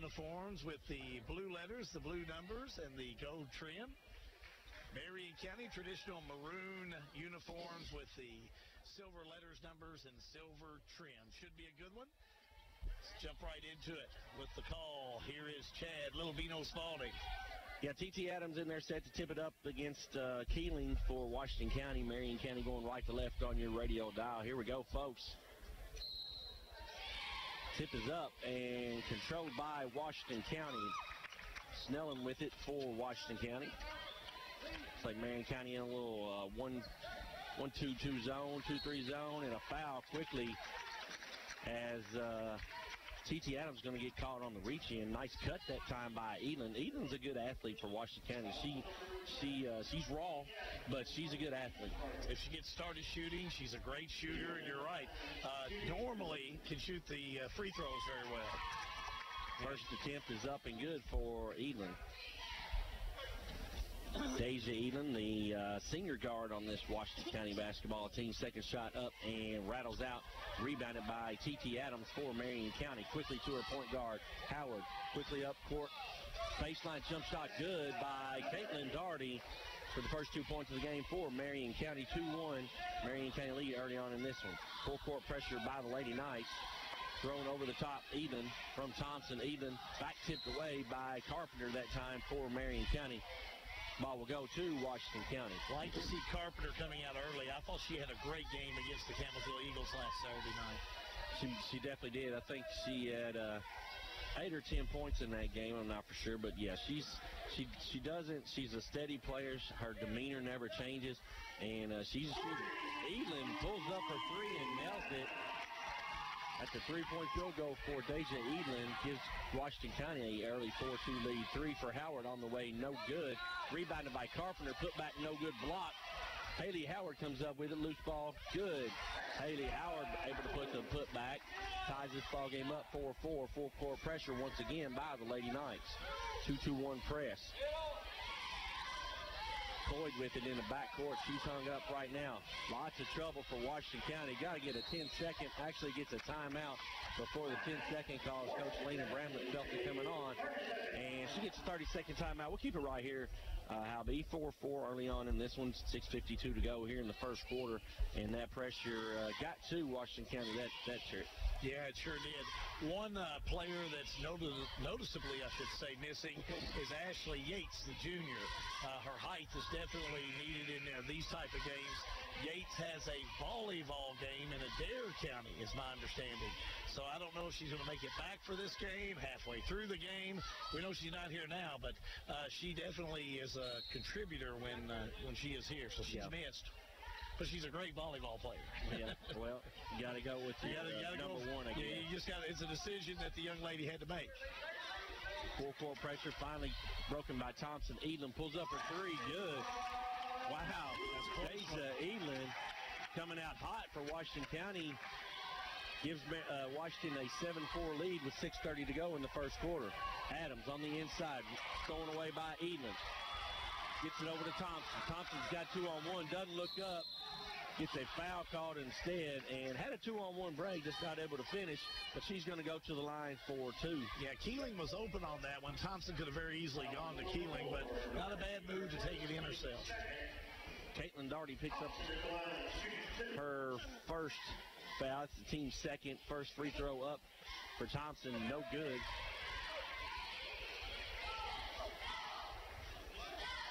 uniforms with the blue letters, the blue numbers, and the gold trim. Marion County traditional maroon uniforms with the silver letters, numbers, and silver trim. Should be a good one. Let's jump right into it with the call. Here is Chad Little Vino Spalding. Yeah, T.T. Adams in there set to tip it up against Keeling for Washington County. Marion County going right to left on your radio dial. Here we go, folks. Tip is up and controlled by Washington County. Snelling with it for Washington County. Looks like Marion County in a little 1-2-2 zone, 2-3 zone, and a foul quickly as T.T. Adams going to get caught on the reach in. Nice cut that time by Elan. Elan's a good athlete for Washington County. She's raw, but she's a good athlete. If she gets started shooting, she's a great shooter, and you're right. Normally can shoot the free throws very well. First attempt is up and good for Elan. Deja Elan, the senior guard on this Washington County basketball team. Second shot up and rattles out. Rebounded by T.T. Adams for Marion County. Quickly to her point guard, Howard. Quickly up court. Baseline jump shot good by Caitlin Daugherty for the first 2 points of the game for Marion County. 2-1. Marion County lead early on in this one. Full court pressure by the Lady Knights. Thrown over the top, Elan from Thompson. Elan back tipped away by Carpenter that time for Marion County. Ball will go to Washington County. Like to see Carpenter coming out early. I thought she had a great game against the Campbellsville Eagles last Saturday night. She definitely did. I think she had 8 or 10 points in that game. I'm not for sure, but yeah, she's a steady player. Her demeanor never changes, and she's a shooter. Elan pulls up her three and nails it. At the three-point field goal for Deja Elan gives Washington County an early 4-2 lead. Three for Howard on the way, no good. Rebounded by Carpenter, put back, no good block. Haley Howard comes up with it, loose ball, good. Haley Howard able to put the put back, ties this ball game up 4-4. Full court pressure once again by the Lady Knights. 2-2-1 press. Floyd with it in the backcourt. She's hung up right now. Lots of trouble for Washington County. Got to get a 10-second. Actually gets a timeout before the 10-second call as Coach Lena Bramlett felt it coming on. And she gets a 30-second timeout. We'll keep it right here. Halby 4-4 early on in this one. 6:52 to go here in the first quarter. And that pressure got to Washington County that trip. Yeah, it sure did. One player that's noticeably, I should say, missing is Ashley Yates, the junior. Her height is definitely needed in these type of games. Yates has a volleyball game in Adair County, is my understanding. So I don't know if she's going to make it back for this game, halfway through the game. We know she's not here now, but she definitely is a contributor when she is here, so she's missed. But she's a great volleyball player. Yeah, well, you got to go with the number one, I guess. Yeah, you just got it's a decision that the young lady had to make. Full court pressure finally broken by Thompson. Elan pulls up her three, good. Wow, Deja Elan coming out hot for Washington County. Gives Washington a 7-4 lead with 6:30 to go in the first quarter. Adams on the inside, stolen away by Elan. Gets it over to Thompson. Thompson's got 2-on-1, doesn't look up. Gets a foul called instead and had a 2-on-1 break, just not able to finish, but she's going to go to the line for two. Yeah, Keeling was open on that one. Thompson could have very easily gone to Keeling, but not a bad move to take it in herself. Caitlin Daugherty picks up her first foul. It's the team's second. First free throw up for Thompson, no good.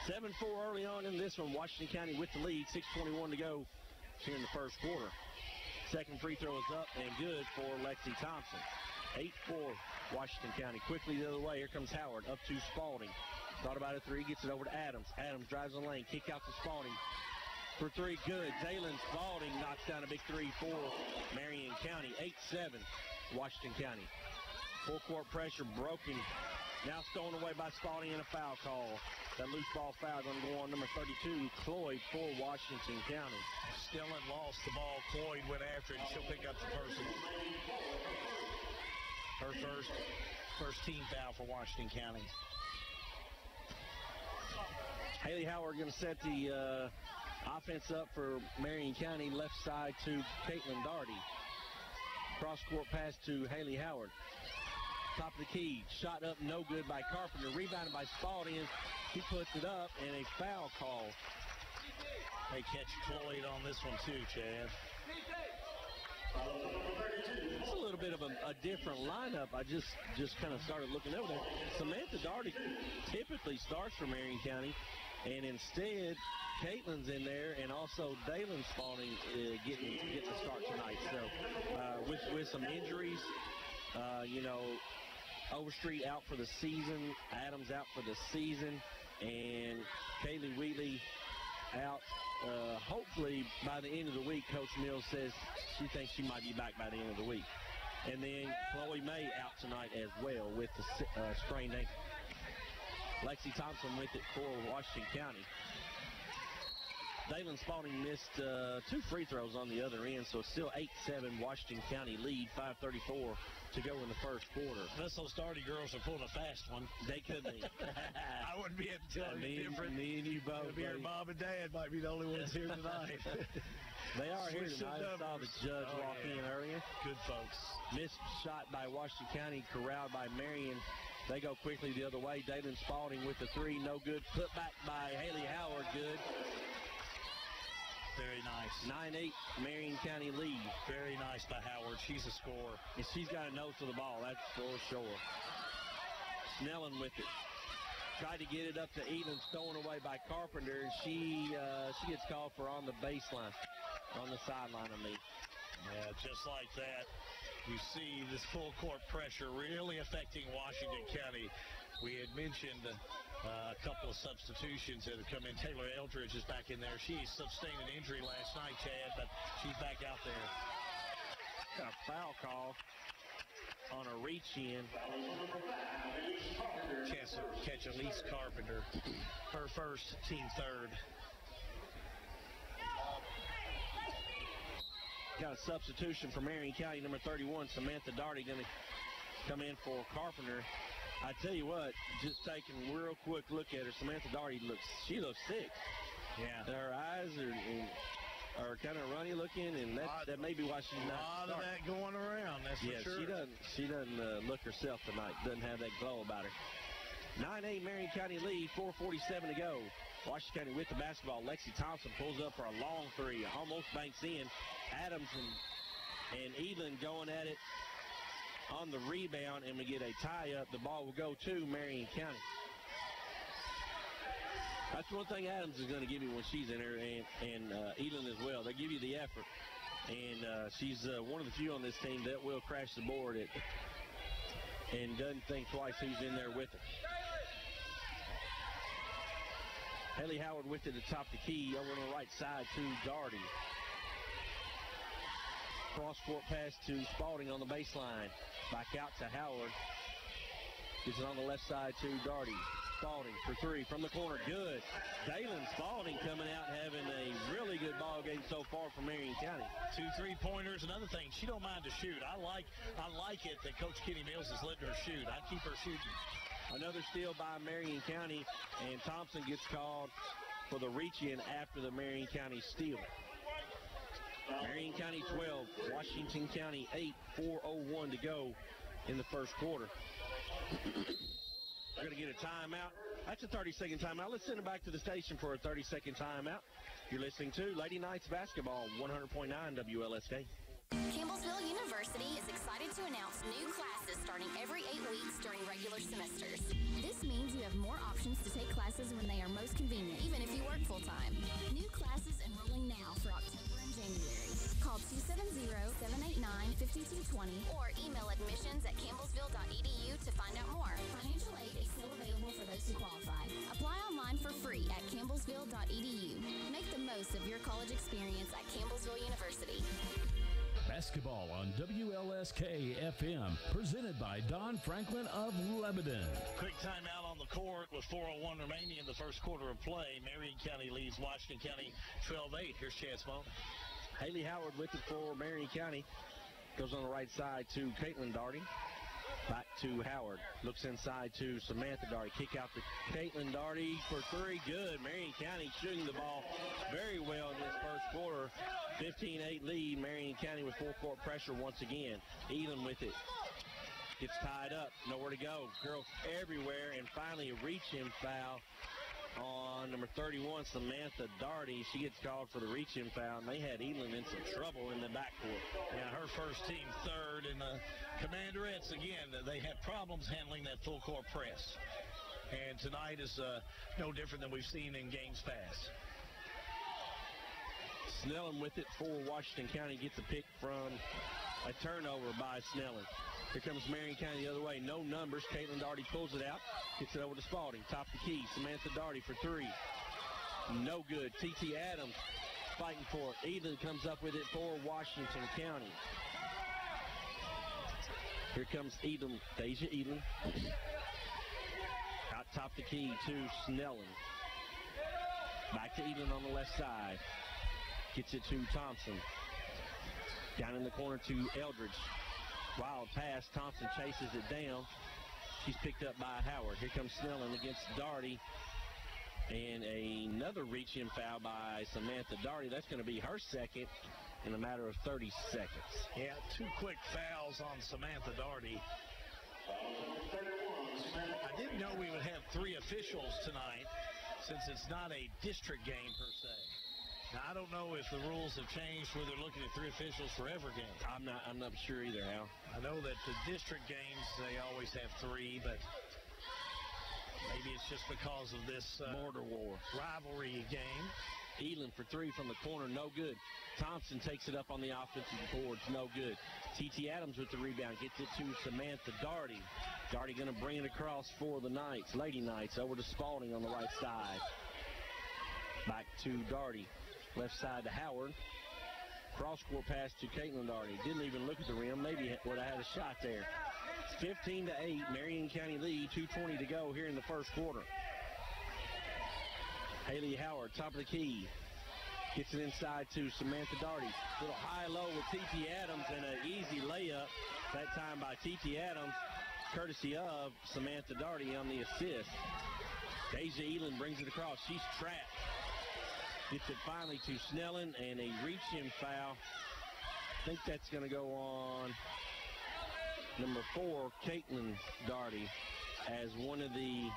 7-4 early on in this one. Washington County with the lead. 6:21 to go here in the first quarter. Second free throw is up and good for Lexi Thompson. 8-4 Washington County. Quickly the other way. Here comes Howard up to Spalding. Thought about a three. Gets it over to Adams. Adams drives the lane. Kick out to Spalding. For three, good. Jalen Spalding knocks down a big three for Marion County. 8-7 Washington County. Full court pressure broken. Now stolen away by Spalding and a foul call. That loose ball foul going to go on number 32, Cloyd, for Washington County. Stillman lost the ball. Cloyd went after it, and she'll pick up the person. Her first team foul for Washington County. Haley Howard going to set the offense up for Marion County, left side to Caitlin Daugherty. Cross-court pass to Haley Howard. top of the key. Shot up, no good by Carpenter. Rebounded by Spalding. He puts it up, and a foul call. They catch Cloyd on this one too, Chad. It's a little bit of a different lineup. I just kind of started looking over there. Samantha Daugherty typically starts for Marion County, and instead, Caitlin's in there, and also Dalen Spalding getting the start tonight. So with some injuries, Overstreet out for the season, Adams out for the season, and Kaylee Wheatley out. Hopefully by the end of the week, Coach Mills says she thinks she might be back by the end of the week. And then Chloe May out tonight as well with the sprained ankle. Lexi Thompson with it for Washington County. Dalen Spalding missed 2 free throws on the other end, so it's still 8-7 Washington County lead, 5:34 to go in the first quarter. Unless those Daugherty girls are pulling a fast one. They could be. I wouldn't be able to tell you different. Me and you both. Maybe your mom and dad might be the only ones here tonight. They are here tonight. I saw the judge walk in earlier. Good folks. Missed shot by Washington County, corralled by Marion. They go quickly the other way. Dalen Spalding with the 3, no good. Put back by Haley Howard, good. Very nice. 9-8 Marion County lead. Very nice by Howard. She's a scorer. And she's got a nose to the ball, that's for sure. Snellen with it. Tried to get it up to Elam, stolen away by Carpenter, and she gets called for on the baseline, on the sideline, I mean. Yeah, just like that. You see this full court pressure really affecting Washington County. We had mentioned a couple of substitutions that have come in. Taylor Eldridge is back in there. She sustained an injury last night, Chad, but she's back out there. Got a foul call on a reach-in. Chance to catch Elise Carpenter. Her first, team third. Got a substitution for Marion County, number 31, Samantha Daugherty, going to come in for Carpenter. I tell you what, just taking a real quick look at her, Samantha Daugherty looks sick. Yeah. Her eyes are kind of runny looking, and that may be why she's not. A lot of that going around, that's for sure. She doesn't look herself tonight. Doesn't have that glow about her. 9-8 Marion County lead, 4:47 to go. Washington County with the basketball. Lexi Thompson pulls up for a long 3, almost banks in. Adams and Elan going at it on the rebound, and we get a tie-up. The ball will go to Marion County. That's one thing Adams is going to give you when she's in there, and Elan as well. They give you the effort, and she's one of the few on this team that will crash the board and doesn't think twice who's in there with her. Haley Howard with it at the top of the key over on the right side to Daugherty. Cross-court pass to Spalding on the baseline. Back out to Howard. Gets it on the left side to Daugherty. Spalding for 3 from the corner. Good. Dalen Spalding coming out having a really good ball game so far for Marion County. 2 3-pointers. Another thing, she don't mind to shoot. I like it that Coach Kenny Mills is letting her shoot. I keep her shooting. Another steal by Marion County, and Thompson gets called for the reach-in after the Marion County steal. Marion County 12, Washington County 8, 4:01 to go in the first quarter. We're going to get a timeout. That's a 30-second timeout. Let's send it back to the station for a 30-second timeout. You're listening to Lady Knights Basketball, 100.9 WLSK. Campbellsville University is excited to announce new classes starting every 8 weeks during regular semesters. This means you have more options to take classes when they are most convenient, even if you work full-time. New classes enrolling now for October and January. Call 270-789-5220 or email admissions@campbellsville.edu to find out more. Financial aid is still available for those who qualify. Apply online for free at campbellsville.edu. Make the most of your college experience at Campbellsville University. Basketball on WLSK-FM, presented by Don Franklin of Lebanon. Quick timeout on the court with 4:01 remaining in the first quarter of play. Marion County leads Washington County 12-8. Here's Chad Smoke. Haley Howard with it for Marion County. Goes on the right side to Caitlin Daugherty. Back to Howard. Looks inside to Samantha Daugherty. Kick out to Caitlin Daugherty for 3. Good. Marion County shooting the ball very well in this first quarter. 15-8 lead. Marion County with full court pressure once again. Elam with it. Gets tied up, nowhere to go. Girls everywhere, and finally a reach-in foul on number 31, Samantha Daugherty. She gets called for the reach-in foul, and they had Elin in some trouble in the backcourt. Yeah, her first team third, and the Commanderettes, again, they have problems handling that full-court press. And tonight is no different than we've seen in games past. Snellen with it for Washington County. Gets a pick from a turnover by Snellen. Here comes Marion County the other way. No numbers. Caitlin Daugherty pulls it out. Gets it over to Spalding. Top the key. Samantha Daugherty for three. No good. T.T. Adams fighting for it. Elin comes up with it for Washington County. Here comes Elin. Deja Elin. Out top the key to Snellen. Back to Elin on the left side. Gets it to Thompson. Down in the corner to Eldridge. Wild pass. Thompson chases it down. She's picked up by Howard. Here comes Snellen against Daugherty. And another reach-in foul by Samantha Daugherty. That's going to be her second in a matter of 30 seconds. Yeah, two quick fouls on Samantha Daugherty. I didn't know we would have three officials tonight since it's not a district game per se. Now, I don't know if the rules have changed where they're looking at three officials for every game. I'm not sure either, Hal. I know that the district games, they always have three, but maybe it's just because of this border war rivalry game. Elin for three from the corner, no good. Thompson takes it up on the offensive boards, no good. T.T. Adams with the rebound, gets it to Samantha Daugherty. Daugherty going to bring it across for the Knights, Lady Knights, over to Spalding on the right side. Back to Daugherty. Left side to Howard. Cross-court pass to Caitlin Daugherty. Didn't even look at the rim. Maybe would have had a shot there. 15-8, Marion County lead. 2:20 to go here in the first quarter. Haley Howard, top of the key. Gets it inside to Samantha Daugherty. Little high-low with T.T. Adams and an easy layup. That time by T.T. Adams, courtesy of Samantha Daugherty on the assist. Deja Elin brings it across. She's trapped. Gets it finally to Snellen, and a reach-in foul. I think that's going to go on number 4, Caitlin Daugherty, as one of the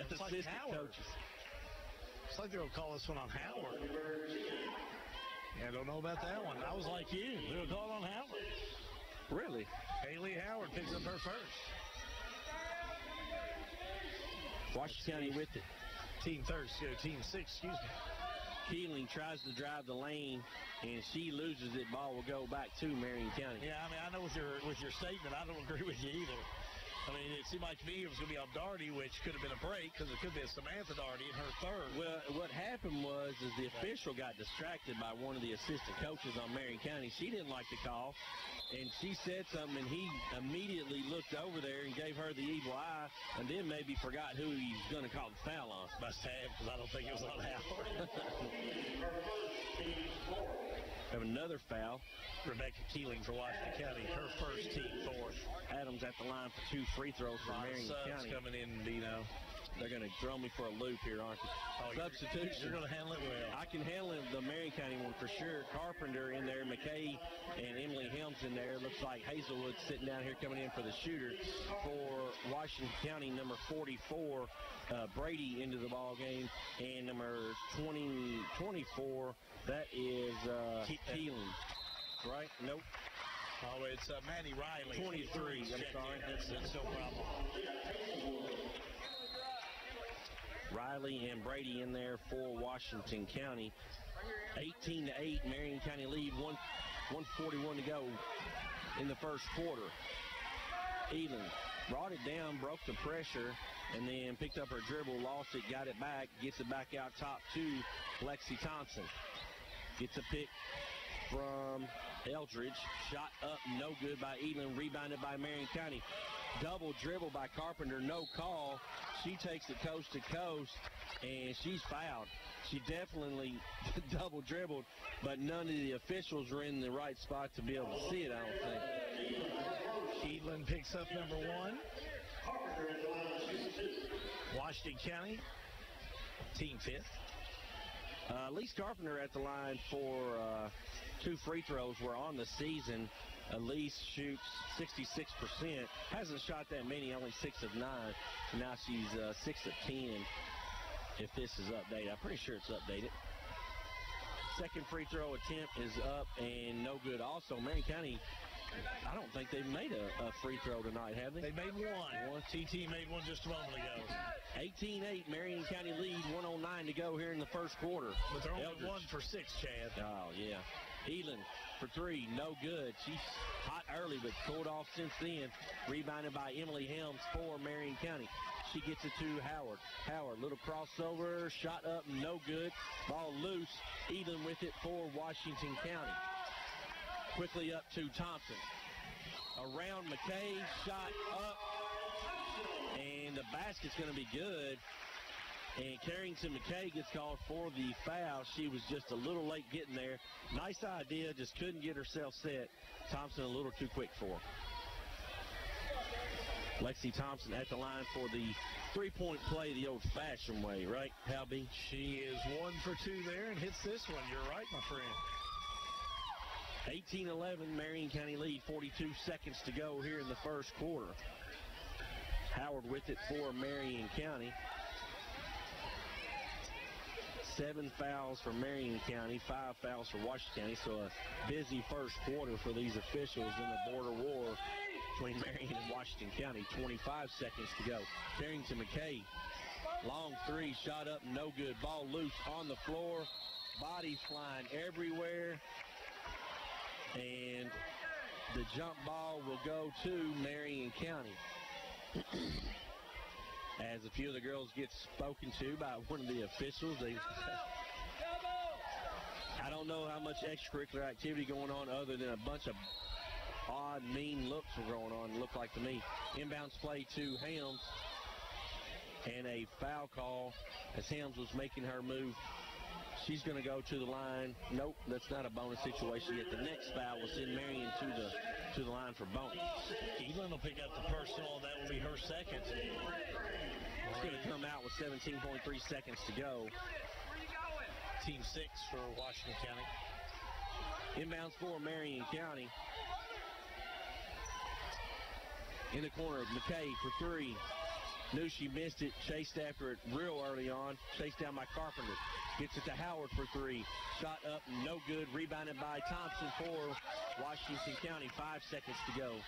assistant coaches. It's like they're going to call this one on Howard. Yeah, I don't know about that one. I was like you. They're going to call it on Howard. Really? Haley Howard picks up her first. Washington County with it. Team 6, excuse me. Keeling tries to drive the lane, and she loses it. Ball will go back to Marion County. Yeah, I mean, I know with your statement, I don't agree with you either. I mean, it seemed like to me it was going to be on Daugherty, which could have been a break because it could be a Samantha Daugherty in her third. Well, what happened was the official got distracted by one of the assistant coaches on Marion County. She didn't like the call, and she said something, and he immediately looked over there and gave her the evil eye, and then maybe forgot who he was going to call the foul on. Must have, because I don't think it was on Howard. Have another foul. Rebecca Keeling for Washington County, her first team fourth. Adams at the line for 2 free throws for Marion County. Coming in, Dino. They're going to throw me for a loop here, aren't they? Oh, substitution. You're going to handle it well. I can handle the Marion County one for sure. Carpenter in there, McKay and Emily Helms in there. Looks like Hazelwood sitting down here coming in for the shooter. For Washington County, number 44, Brady into the ball game. And number 24, that is Keeling. Right? Nope. Oh, it's Maddie Riley. 23. I'm sorry. That's no problem. Riley and Brady in there for Washington County. 18-8, Marion County lead. 1:41 to go in the first quarter. Elin brought it down, broke the pressure, and then picked up her dribble, lost it, got it back, gets it back out top to Lexi Thompson. Gets a pick from Eldridge. Shot up, no good by Elin. Rebounded by Marion County. Double dribble by Carpenter, no call. She takes it coast to coast, and she's fouled. She definitely double dribbled, but none of the officials were in the right spot to be able to see it, I don't think. Elin picks up number 1. Washington County, team 5th. Lise Carpenter at the line for 2 free throws. We're on the season. Elise shoots 66%. Hasn't shot that many, only 6 of 9. Now she's 6 of 10. If this is updated, I'm pretty sure it's updated. Second free throw attempt is up and no good. Also, Marion County, I don't think they've made a free throw tonight, have they? They made one. TT made one just a moment ago. 18-8, Marion County lead, 1:09 to go here in the first quarter. But they're only 1 for 6, Chad. Oh, yeah. Elin for 3, no good. She's hot early, but cooled off since then. Rebounded by Emily Helms for Marion County. She gets it to Howard. Howard, little crossover, shot up, no good. Ball loose. Elin with it for Washington County. Quickly up to Thompson. Around McKay, shot up. And the basket's going to be good. And Carrington McKay gets called for the foul. She was just a little late getting there. Nice idea, just couldn't get herself set. Thompson a little too quick for her. Lexi Thompson at the line for the three-point play the old-fashioned way, right, Halby? She is 1 for 2 there and hits this one. You're right, my friend. 18-11, Marion County lead, 42 seconds to go here in the first quarter. Howard with it for Marion County. 7 fouls for Marion County, 5 fouls for Washington County, so a busy first quarter for these officials in the border war between Marion and Washington County. 25 seconds to go. Carrington McKay, long 3, shot up, no good. Ball loose on the floor. Bodies flying everywhere. And the jump ball will go to Marion County. As a few of the girls get spoken to by one of the officials. I don't know how much extracurricular activity going on other than a bunch of odd, mean looks were going on, looked like to me. Inbounds play to Helms. And a foul call as Helms was making her move. She's going to go to the line. Nope, that's not a bonus situation yet. The next foul will send Marion to the line for bonus. Elin will pick up the personal. That will be her second. It's going to come out with 17.3 seconds to go. Team 6 for Washington County. Inbounds for Marion County. In the corner, McKay for 3. Knew she missed it, chased after it real early on. Chased down by Carpenter. Gets it to Howard for 3. Shot up, no good. Rebounded by Thompson for Washington County. 5 seconds to go.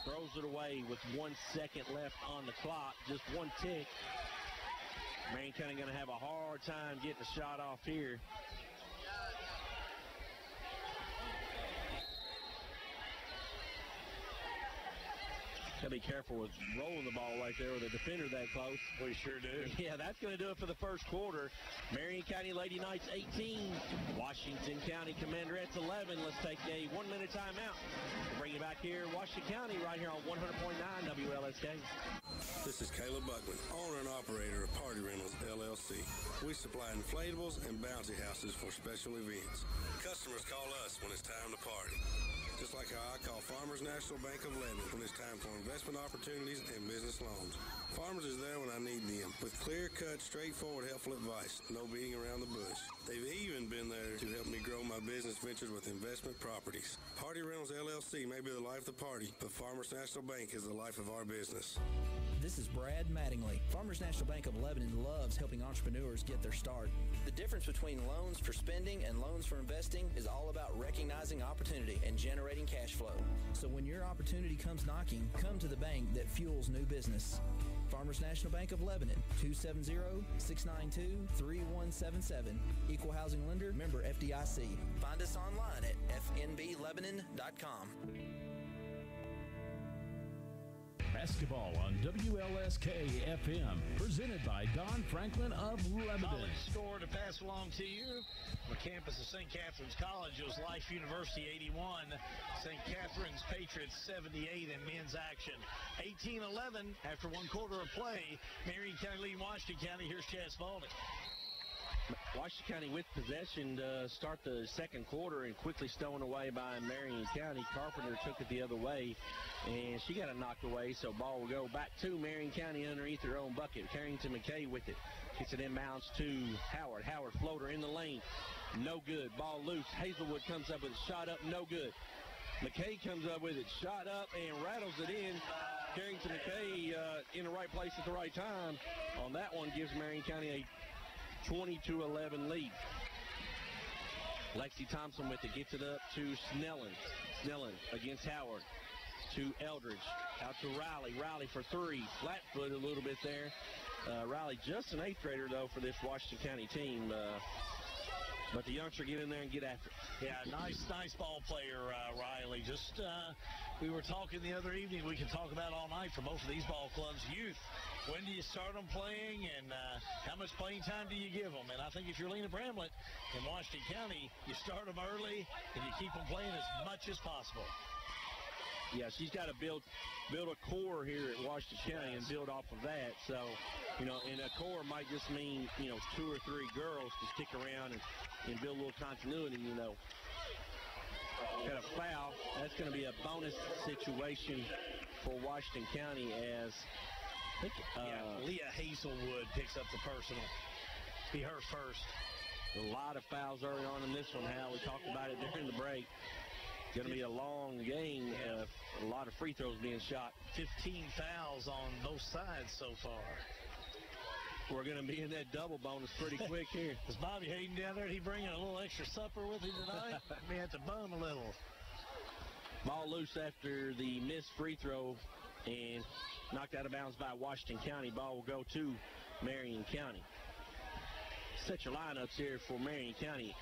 Throws it away with 1 second left on the clock. Just 1 tick. Marion County going to have a hard time getting a shot off here. Got to be careful with rolling the ball right there with a defender that close. We sure do. Yeah, that's going to do it for the first quarter. Marion County Lady Knights 18, Washington County Commanderettes 11. Let's take a 1-minute timeout. We'll bring you back here in Washington County right here on 100.9 WLSK. This is Caleb Buckman, owner and operator of Party Rentals, LLC. We supply inflatables and bouncy houses for special events. Customers call us when it's time to party. Just like how I call Farmers National Bank of Lebanon when it's time for investment opportunities and business loans. Farmers is there when I need them with clear-cut, straightforward, helpful advice. No beating around the bush. They've even been there to help me grow my business ventures with investment properties. Party Rentals LLC may be the life of the party, but Farmers National Bank is the life of our business. This is Brad Mattingly. Farmers National Bank of Lebanon loves helping entrepreneurs get their start. The difference between loans for spending and loans for investing is all about recognizing opportunity and generating cash flow. So when your opportunity comes knocking, come to the bank that fuels new business. Farmers National Bank of Lebanon, 270-692-3177. Equal housing lender, member FDIC. Find us online at fnblebanon.com. Basketball on WLSK-FM, presented by Don Franklin of Lebanon. College score to pass along to you. The campus of St. Catherine's College was Life University 81, St. Catherine's Patriots 78 in men's action. 18-11 after 1 quarter of play. Marion County leading Washington County. Here's Chad Spalding. Washington County with possession to start the second quarter and quickly stolen away by Marion County. Carpenter took it the other way, and she got it knocked away, so ball will go back to Marion County underneath their own bucket. Carrington McKay with it. Gets it inbounds to Howard. Howard floater in the lane. No good. Ball loose. Hazelwood comes up with a shot up. No good. McKay comes up with it, shot up and rattles it in. Carrington McKay in the right place at the right time. On that one gives Marion County a 20-11 lead. Lexi Thompson with it, gets it up to Snellen. Snellen against Howard. To Eldridge. Out to Riley. Riley for three. Flat foot a little bit there. Riley just an 8th grader, though, for this Washington County team. But the youngster get in there and get after it. Yeah, nice ball player, Riley. Just, we were talking the other evening, we can talk about all night for both of these ball clubs. Youth, when do you start them playing, and how much playing time do you give them? And I think if you're Lena Bramlett in Washington County, you start them early, and you keep them playing as much as possible. Yeah, she's got to build a core here at Washington County and build off of that. So, and a core might just mean, 2 or 3 girls to stick around and build a little continuity, Got a foul. That's going to be a bonus situation for Washington County as Leah Hazelwood picks up the personal. Be her first. A lot of fouls early on in this one, Hal. We talked about it during the break. Going to be a long game. A lot of free throws being shot. 15 fouls on both sides so far. We're going to be in that double bonus pretty quick here. Is Bobby Hayden down there? He bringing a little extra supper with him tonight? May have to bum a little. Ball loose after the missed free throw and knocked out of bounds by Washington County. Ball will go to Marion County. Set your lineups here for Marion County.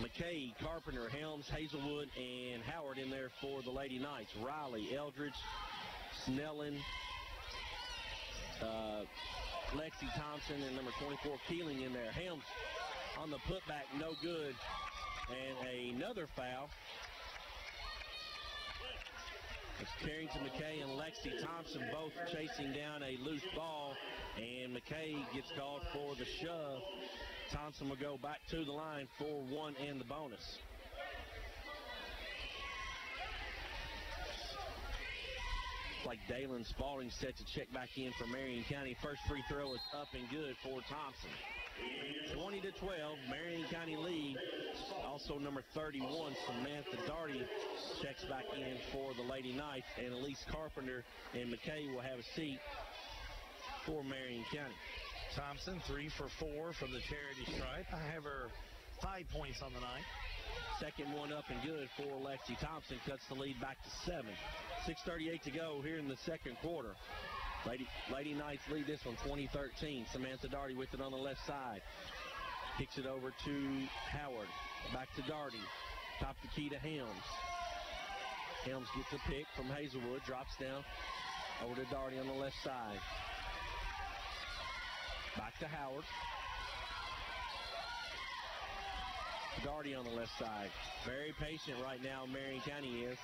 McKay, Carpenter, Helms, Hazelwood, and Howard in there for the Lady Knights. Riley, Eldridge, Snellen, Lexi Thompson, and number 24, Keeling in there. Helms on the putback, no good. And another foul. It's Carrington McKay and Lexi Thompson both chasing down a loose ball, and McKay gets called for the shove. Thompson will go back to the line for one and the bonus. Like Dalen Spalding set to check back in for Marion County. First free throw is up and good for Thompson. 20-12, Marion County lead. Also number 31, Samantha Darty, checks back in for the Lady Knights, and Elise Carpenter and McKay will have a seat for Marion County. Thompson, 3 for 4 from the charity stripe. I have her 5 points on the night. Second one up and good for Lexi Thompson. Cuts the lead back to 7. 6:38 to go here in the second quarter. Lady Knights lead this one 20-13. Samantha Darty with it on the left side. Kicks it over to Howard. Back to Darty. Top the key to Helms. Helms gets a pick from Hazelwood. Drops down over to Darty on the left side. Back to Howard. Darty on the left side. Very patient right now, Marion County is.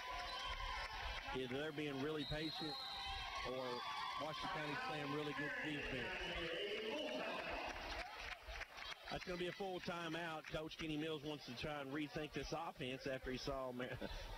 Either they're being really patient or Washington County's playing really good defense. That's going to be a full timeout. Coach Kenny Mills wants to try and rethink this offense after he saw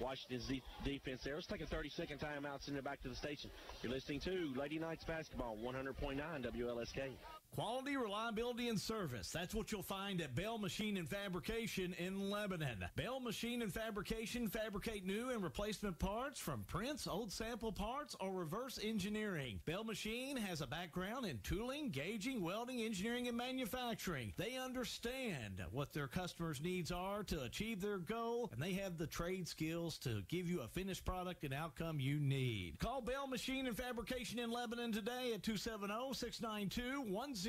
Washington's defense there. Let's take a 30-second timeout, send it back to the station. You're listening to Lady Knights Basketball, 100.9 WLSK. Quality, reliability, and service. That's what you'll find at Bell Machine and Fabrication in Lebanon. Bell Machine and Fabrication fabricate new and replacement parts from prints, old sample parts, or reverse engineering. Bell Machine has a background in tooling, gauging, welding, engineering, and manufacturing. They understand what their customers' needs are to achieve their goal, and they have the trade skills to give you a finished product and outcome you need. Call Bell Machine and Fabrication in Lebanon today at 270-692-1089.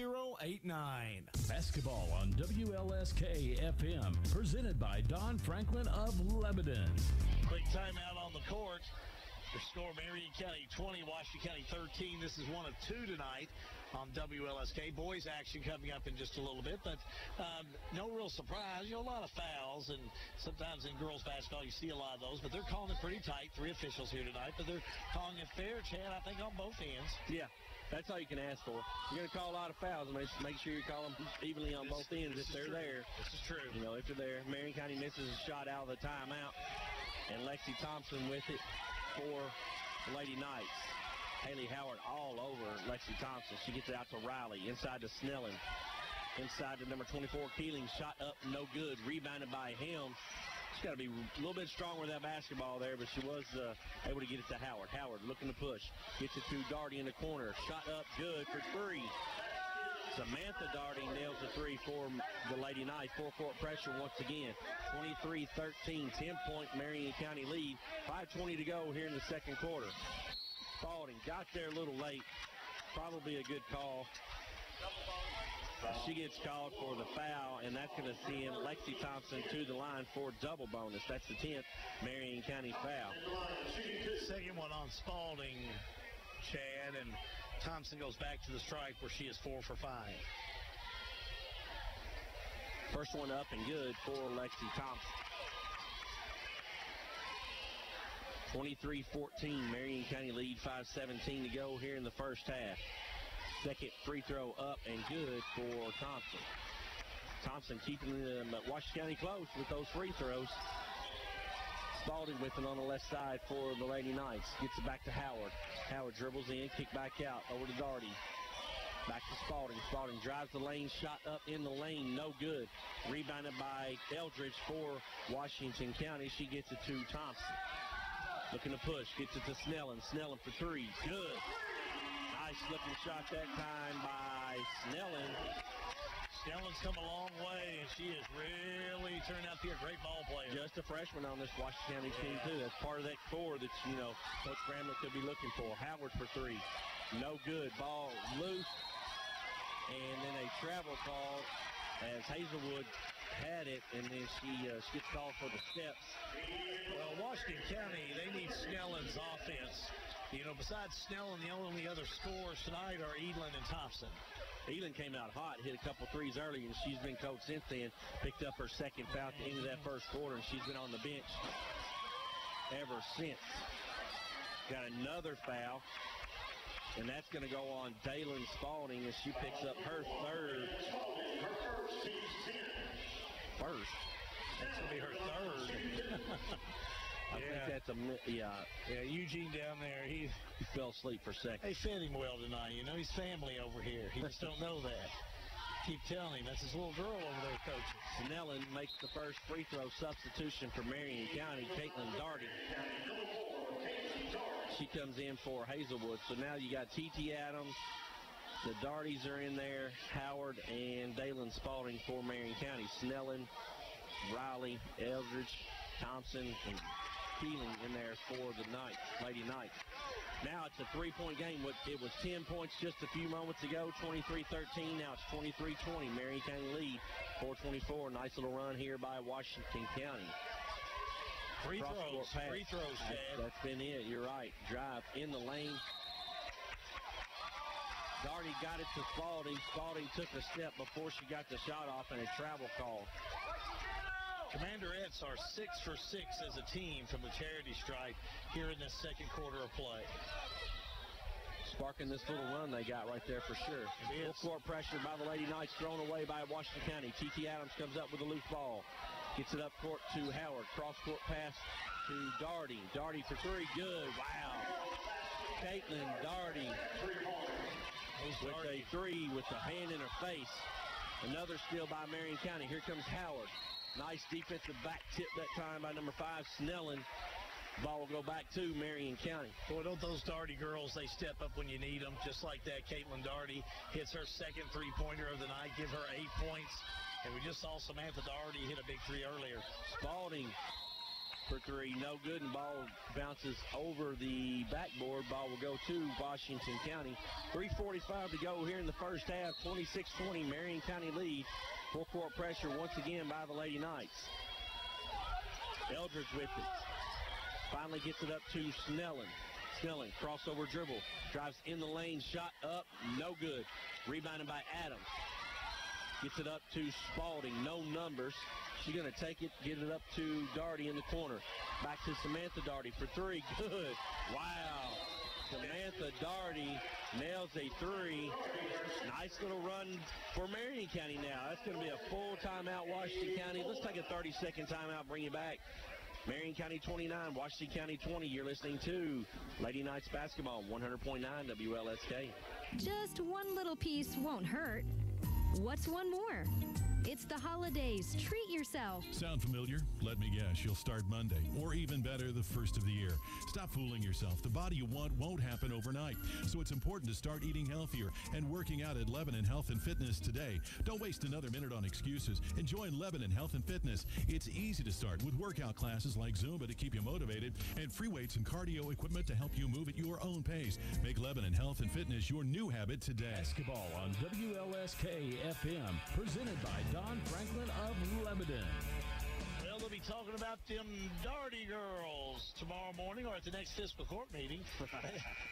Basketball on WLSK FM, presented by Don Franklin of Lebanon. Quick timeout on the court. The score, Marion County 20, Washington County 13. This is one of two tonight on WLSK. Boys action coming up in just a little bit, but no real surprise. A lot of fouls, and sometimes in girls basketball you see a lot of those, but they're calling it pretty tight. 3 officials here tonight, but they're calling it fair, Chad, I think, on both ends. Yeah. That's all you can ask for. You're going to call a lot of fouls, and make sure you call them evenly on both ends if they're there. This is true. If they're there. Marion County misses a shot out of the timeout, and Lexi Thompson with it for the Lady Knights. Haley Howard all over Lexi Thompson. She gets it out to Riley, inside to Snellen. Inside to number 24, Keeling. Shot up, no good. Rebounded by Helms. She's got to be a little bit stronger with that basketball there, but she was able to get it to Howard. Howard looking to push. Gets it to Darty in the corner. Shot up good for three. Samantha Darty nails the three for the Lady Knights. Full court pressure once again. 23-13, 10-point Marion County lead. 5:20 to go here in the second quarter. Spalding got there a little late. Probably a good call. She gets called for the foul, and that's going to send Lexi Thompson to the line for double bonus. That's the 10th Marion County foul. Second one on Spalding, Chad, and Thompson goes back to the stripe where she is 4 for 5. First one up and good for Lexi Thompson. 23-14, Marion County lead, 5:17 to go here in the first half. Second free throw up and good for Thompson. Thompson keeping Washington County close with those free throws. Spalding with it on the left side for the Lady Knights. Gets it back to Howard. Howard dribbles in, kick back out, over to Darty. Back to Spalding. Spalding drives the lane, shot up in the lane, no good. Rebounded by Eldridge for Washington County. She gets it to Thompson. Looking to push, gets it to Snellen. Snellen for three, good. Nice looking shot that time by Snellen. Snellen's come a long way, and she has really turned out to be a great ball player. Just a freshman on this Washington County team, too. That's part of that core that, Coach Bramlett could be looking for. Howard for three. No good. Ball loose. And then a travel call as Hazelwood had it, and then she gets called for the steps. Well, Washington County, they need Snellen's offense. Besides Snellen, the only other scorers tonight are Edlin and Thompson. Edlin came out hot, hit a couple threes early, and she's been coached since then. Picked up her second foul at the end of that first quarter, and she's been on the bench ever since. Got another foul, and that's going to go on Daylon Spalding as she picks up her third. First. That's going to be her third. I think that's Yeah, Eugene down there, he fell asleep for a second. They fed him well tonight, He's family over here. He just don't know that. Keep telling him. That's his little girl over there coaching. Snellen makes the first free throw substitution for Marion County. Caitlin Darty. She comes in for Hazelwood. So now you got T.T. Adams. The Dartys are in there. Howard and Daylon Spalding for Marion County. Snellen, Riley, Eldridge, Thompson, and Keeling in there for the Lady Knights. Now it's a three-point game. It was 10 points just a few moments ago, 23-13. Now it's 23-20. Marion County lead, 4:24. Nice little run here by Washington County. Free throws, Chad. That's been it. You're right. Drive in the lane. Darty got it to Spalding. Spalding took a step before she got the shot off, and a travel call. Commanderettes are 6 for 6 as a team from the charity stripe here in this second quarter of play. Sparking this little run they got right there for sure. Full court pressure by the Lady Knights, thrown away by Washington County. T.T. Adams comes up with a loose ball. Gets it up court to Howard. Cross-court pass to Darty. Darty for three. Good. Wow. Caitlin Darty with a three with the hand in her face. Another steal by Marion County. Here comes Howard. Nice defensive back tip that time by number 5, Snellen. Ball will go back to Marion County. Boy, don't those Darty girls, they step up when you need them. Just like that, Caitlin Darty hits her second three-pointer of the night, give her 8 points. And we just saw Samantha Darty hit a big three earlier. Spalding for three, no good, and ball bounces over the backboard. Ball will go to Washington County. 3:45 to go here in the first half. 26-20, Marion County lead. Full court pressure once again by the Lady Knights. Eldridge with it. Finally gets it up to Snellen. Snellen, crossover dribble. Drives in the lane, shot up, no good. Rebounded by Adams. Gets it up to Spalding, no numbers. She's going to take it, get it up to Darty in the corner. Back to Samantha Darty for three, good. Wow. Samantha Darty nails a three. Nice little run for Marion County now. That's going to be a full timeout, Washington County. Let's take a 30-second timeout, bring you back. Marion County 29, Washington County 20. You're listening to Lady Knights Basketball, 100.9 WLSK. Just one little piece won't hurt. What's one more? It's the holidays. Treat yourself. Sound familiar? Let me guess, you'll start Monday, or even better, the first of the year. Stop fooling yourself. The body you want won't happen overnight, so it's important to start eating healthier and working out at Lebanon Health and Fitness today. Don't waste another minute on excuses and join Lebanon Health and Fitness. It's easy to start with workout classes like Zumba to keep you motivated and free weights and cardio equipment to help you move at your own pace. Make Lebanon Health and Fitness your new habit today. Basketball on WLSK-FM, presented by Don Franklin of Lebanon. Well, they'll be talking about them Darty girls tomorrow morning or at the next fiscal court meeting.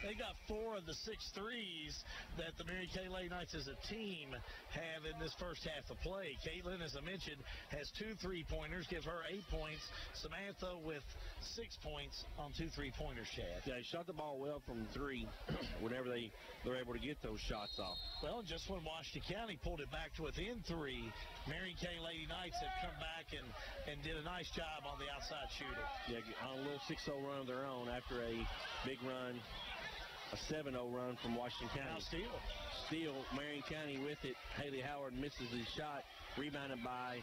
They got 4 of the 6 threes that the Mary Kay Lady Knights as a team have in this first half of play. Caitlin, as I mentioned, has 2 3-pointers, gives her 8 points. Samantha with 6 points on 2 3-pointers, Chad. Yeah, they shot the ball well from 3 whenever they're able to get those shots off. Well, just when Washington County pulled it back to within 3, Mary Kay Lady Knights have come back and did a nice job on the outside shooting. Yeah, on a little 6-0 run of their own after a big run, a 7-0 run from Washington County. Now Steele, Marion County with it. Haley Howard misses his shot, rebounded by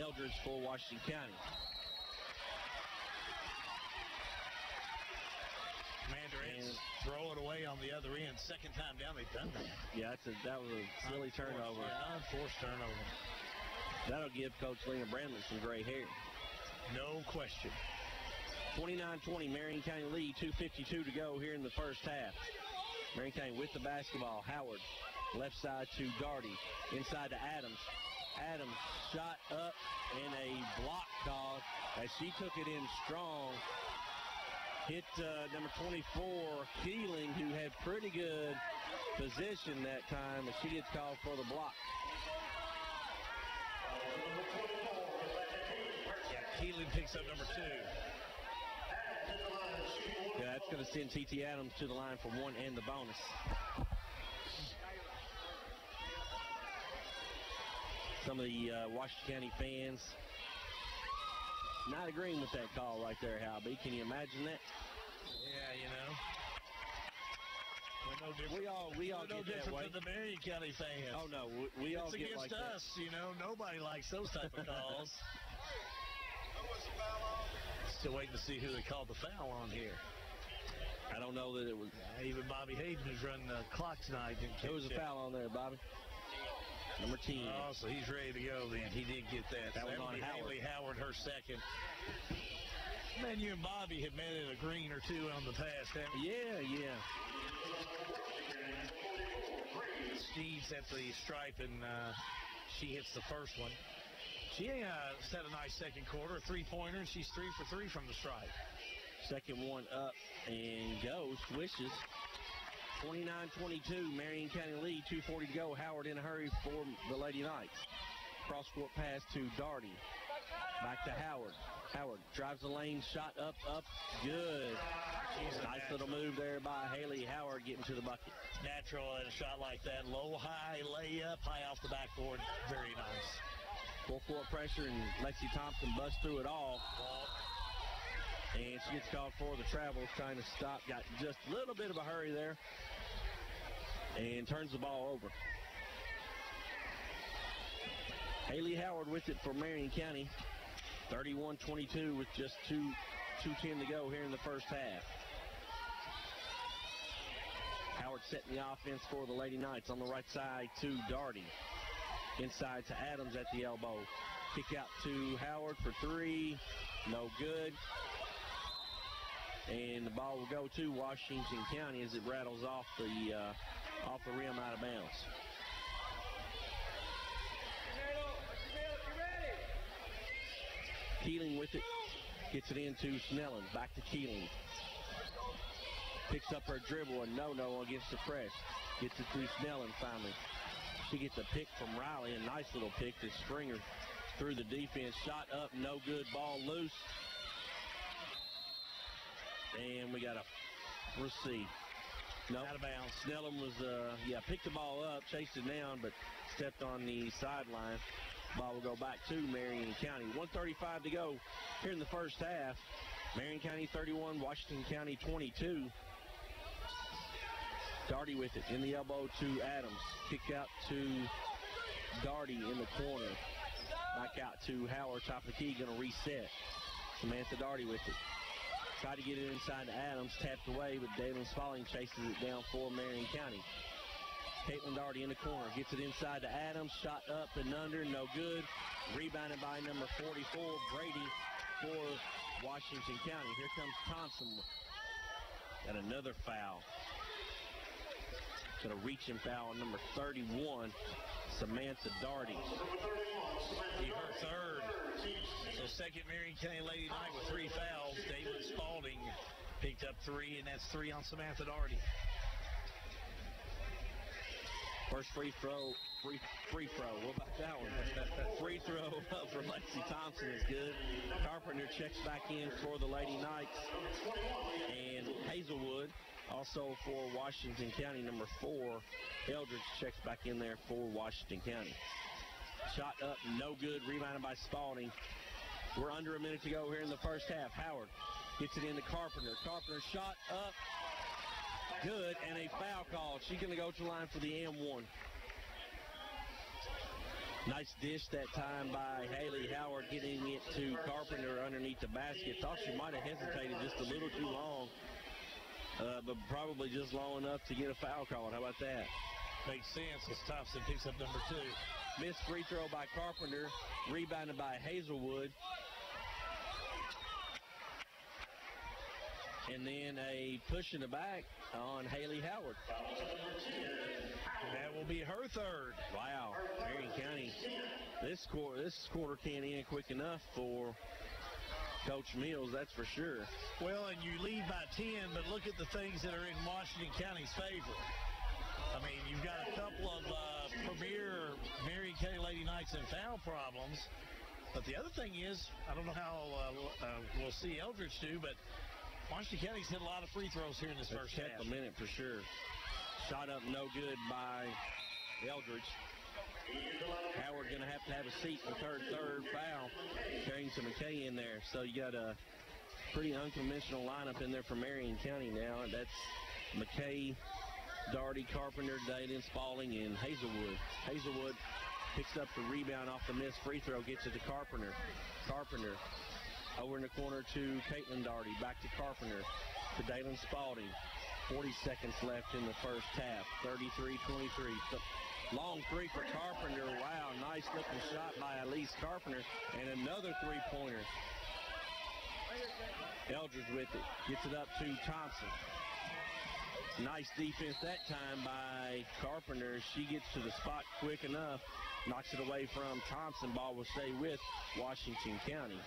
Eldridge for Washington County. Commanderettes throw it away on the other end. Second time down they've done that. Yeah, that was a silly turnover. Yeah, unforced turnover. That'll give Coach Lena Brandley some gray hair. No question. 29-20, Marion County lead, 2:52 to go here in the first half. Marion County with the basketball. Howard, left side to Darty, inside to Adams. Adams shot up and a block call as she took it in strong. Hit number 24, Keeling, who had pretty good position that time, but she gets called for the block. Keeling picks up number 2. Yeah, that's going to send T.T. Adams to the line for 1 and the bonus. Some of the Washington County fans not agreeing with that call right there, Halby. Can you imagine that? Yeah, you know. We're no different. We all no get that different way. than the Marion County fans. Oh, no, we all it's get against like us, you know. Nobody likes those type of calls. Still waiting to see who they called the foul on here. I don't know that it was. Even Bobby Hayden, who's running the clock tonight, didn't catch There was a foul on there, Bobby. Number 10. Oh, so he's ready to go then. He did get that. That was would on be Howard. Haley Howard, her second. Man, you and Bobby have met at a green or two on the past, haven't you? Yeah. Steve's at the stripe, and she hits the first one. She set a nice second quarter, 3-pointer, and she's 3 for 3 from the stripe. Second one up and goes, swishes. 29-22, Marion County lead, 2:40 to go. Howard in a hurry for the Lady Knights. Cross-court pass to Darty. Back to Howard. Howard drives the lane, shot up, good. Nice little move there by Haley Howard getting to the bucket. Natural at a shot like that. Low, high, layup, high off the backboard. Very nice. Full-court pressure, and Lexi Thompson busts through it all. And she gets called for the travel, trying to stop. Got just a little bit of a hurry there. And turns the ball over. Haley Howard with it for Marion County. 31-22 with just 2:10 to go here in the first half. Howard setting the offense for the Lady Knights on the right side to Darty. Inside to Adams at the elbow. Kick out to Howard for 3. No good. And the ball will go to Washington County as it rattles off the rim out of bounds. Keeling with it. Gets it into Snellen. Back to Keeling. Picks up her dribble and no against the press. Gets it to Snellen finally. She gets a pick from Riley. A nice little pick to Springer through the defense. Shot up, no good. Ball loose. And we got a receive. No, out of bounds. Snellen was, picked the ball up, chased it down, but stepped on the sideline. Ball will go back to Marion County. 1:35 to go here in the first half. Marion County 31, Washington County 22. Darty with it in the elbow to Adams. Kick out to Darty in the corner. Back out to Howard, top of the key, going to reset. Samantha Darty with it. Tried to get it inside to Adams, tapped away, but Dalen Spalding chases it down for Marion County. Caitlin Darty in the corner, gets it inside to Adams, shot up and under, no good. Rebounded by number 44, Brady, for Washington County. Here comes Thompson. Got another foul. Got a reaching foul on number 31, Samantha Darty. Be her third. So second Marion County Lady Knight with 3 fouls. David Spalding picked up 3, and that's 3 on Samantha Darty. First free throw. What about that one? Free throw for Lexi Thompson is good. Carpenter checks back in for the Lady Knights. And Hazelwood, also for Washington County, number 4, Eldridge checks back in there for Washington County. Shot up, no good. Rebounded by Spalding. We're under a minute to go here in the first half. Howard gets it into Carpenter. Carpenter shot up, good, and a foul call. She's going to go to the line for the M1. Nice dish that time by Haley Howard, getting it to Carpenter underneath the basket. Thought she might have hesitated just a little too long, but probably just long enough to get a foul call. How about that? Makes sense as Thompson picks up number 2. Missed free throw by Carpenter, rebounded by Hazelwood. And then a push in the back on Haley Howard. That will be her third. Wow, Marion County. This quarter can't end quick enough for Coach Mills, that's for sure. Well, and you lead by 10, but look at the things that are in Washington County's favor. I mean, you've got a couple of premier Marion County Lady Knights in foul problems. But the other thing is, I don't know how we'll see Eldridge do, but Washington County's hit a lot of free throws here in this first half. A minute for sure. Shot up no good by Eldridge. Howard going to have a seat for third foul. Carrington McKay in there. So you got a pretty unconventional lineup in there for Marion County now. That's McKay, Darty, Carpenter, Dayton, Spalding, and Hazelwood. Hazelwood picks up the rebound off the missed free throw, gets it to Carpenter. Carpenter over in the corner to Caitlin Darty, back to Carpenter, to Daylen Spalding. 40 seconds left in the first half, 33-23. Long 3 for Carpenter. Wow, nice looking shot by Elise Carpenter, and another 3-pointer. Eldridge with it, gets it up to Thompson. Nice defense that time by Carpenter. She gets to the spot quick enough, knocks it away from Thompson. Ball will stay with Washington County.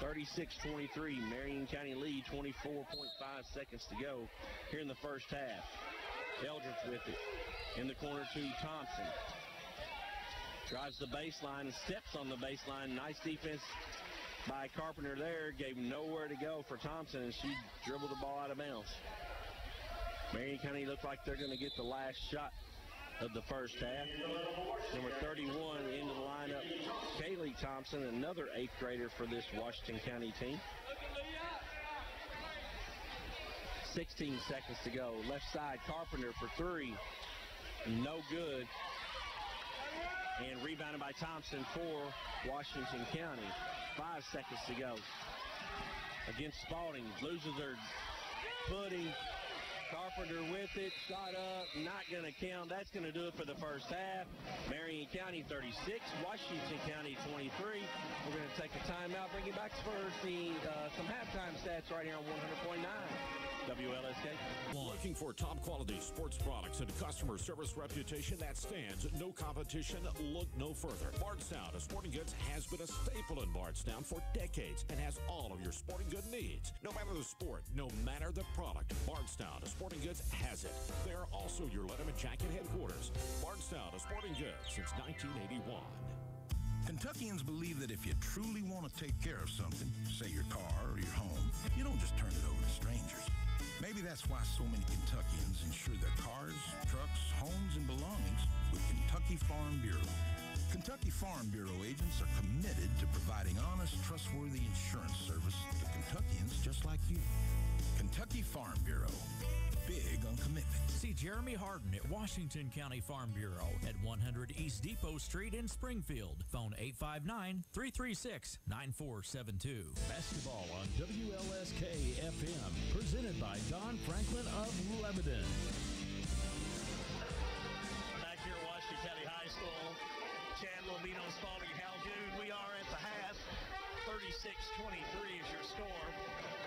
36-23, Marion County lead, 24.5 seconds to go here in the first half. Eldridge with it, in the corner to Thompson. Drives the baseline and steps on the baseline. Nice defense by Carpenter there, gave nowhere to go for Thompson, and she dribbled the ball out of bounds. Marion County looked like they're going to get the last shot of the first half. Number 31 into the lineup, Kaylee Thompson, another 8th grader for this Washington County team. 16 seconds to go. Left side, Carpenter for 3. No good. And rebounded by Thompson for Washington County. 5 seconds to go. Against Spalding, loses her footing. Carpenter with it, shot up, not going to count. That's going to do it for the first half. Marion County 36, Washington County 23. We're going to take a timeout, bring you back for some halftime stats right here on 100.9 WLSK. Looking for top quality sports products and customer service reputation that stands no competition? Look no further. Bardstown Sporting Goods has been a staple in Bardstown for decades and has all of your sporting good needs. No matter the sport, no matter the product, Bardstown Sporting Goods has it. They are also your Letterman Jacket headquarters. Bardstown Sporting Goods since 1981. Kentuckians believe that if you truly want to take care of something, say your car or your home, you don't just turn it over to strangers. Maybe that's why so many Kentuckians insure their cars, trucks, homes, and belongings with Kentucky Farm Bureau. Kentucky Farm Bureau agents are committed to providing honest, trustworthy insurance service to Kentuckians just like you. Kentucky Farm Bureau. big on commitment. See Jeremy Harden at Washington County Farm Bureau at 100 East Depot Street in Springfield. Phone 859-336-9472. Basketball on WLSK-FM, presented by Don Franklin of Lebanon. Back here at Washington County High School, Chad Lobino, Spalding, Halgoon. We are at the half. 36-23 is your score,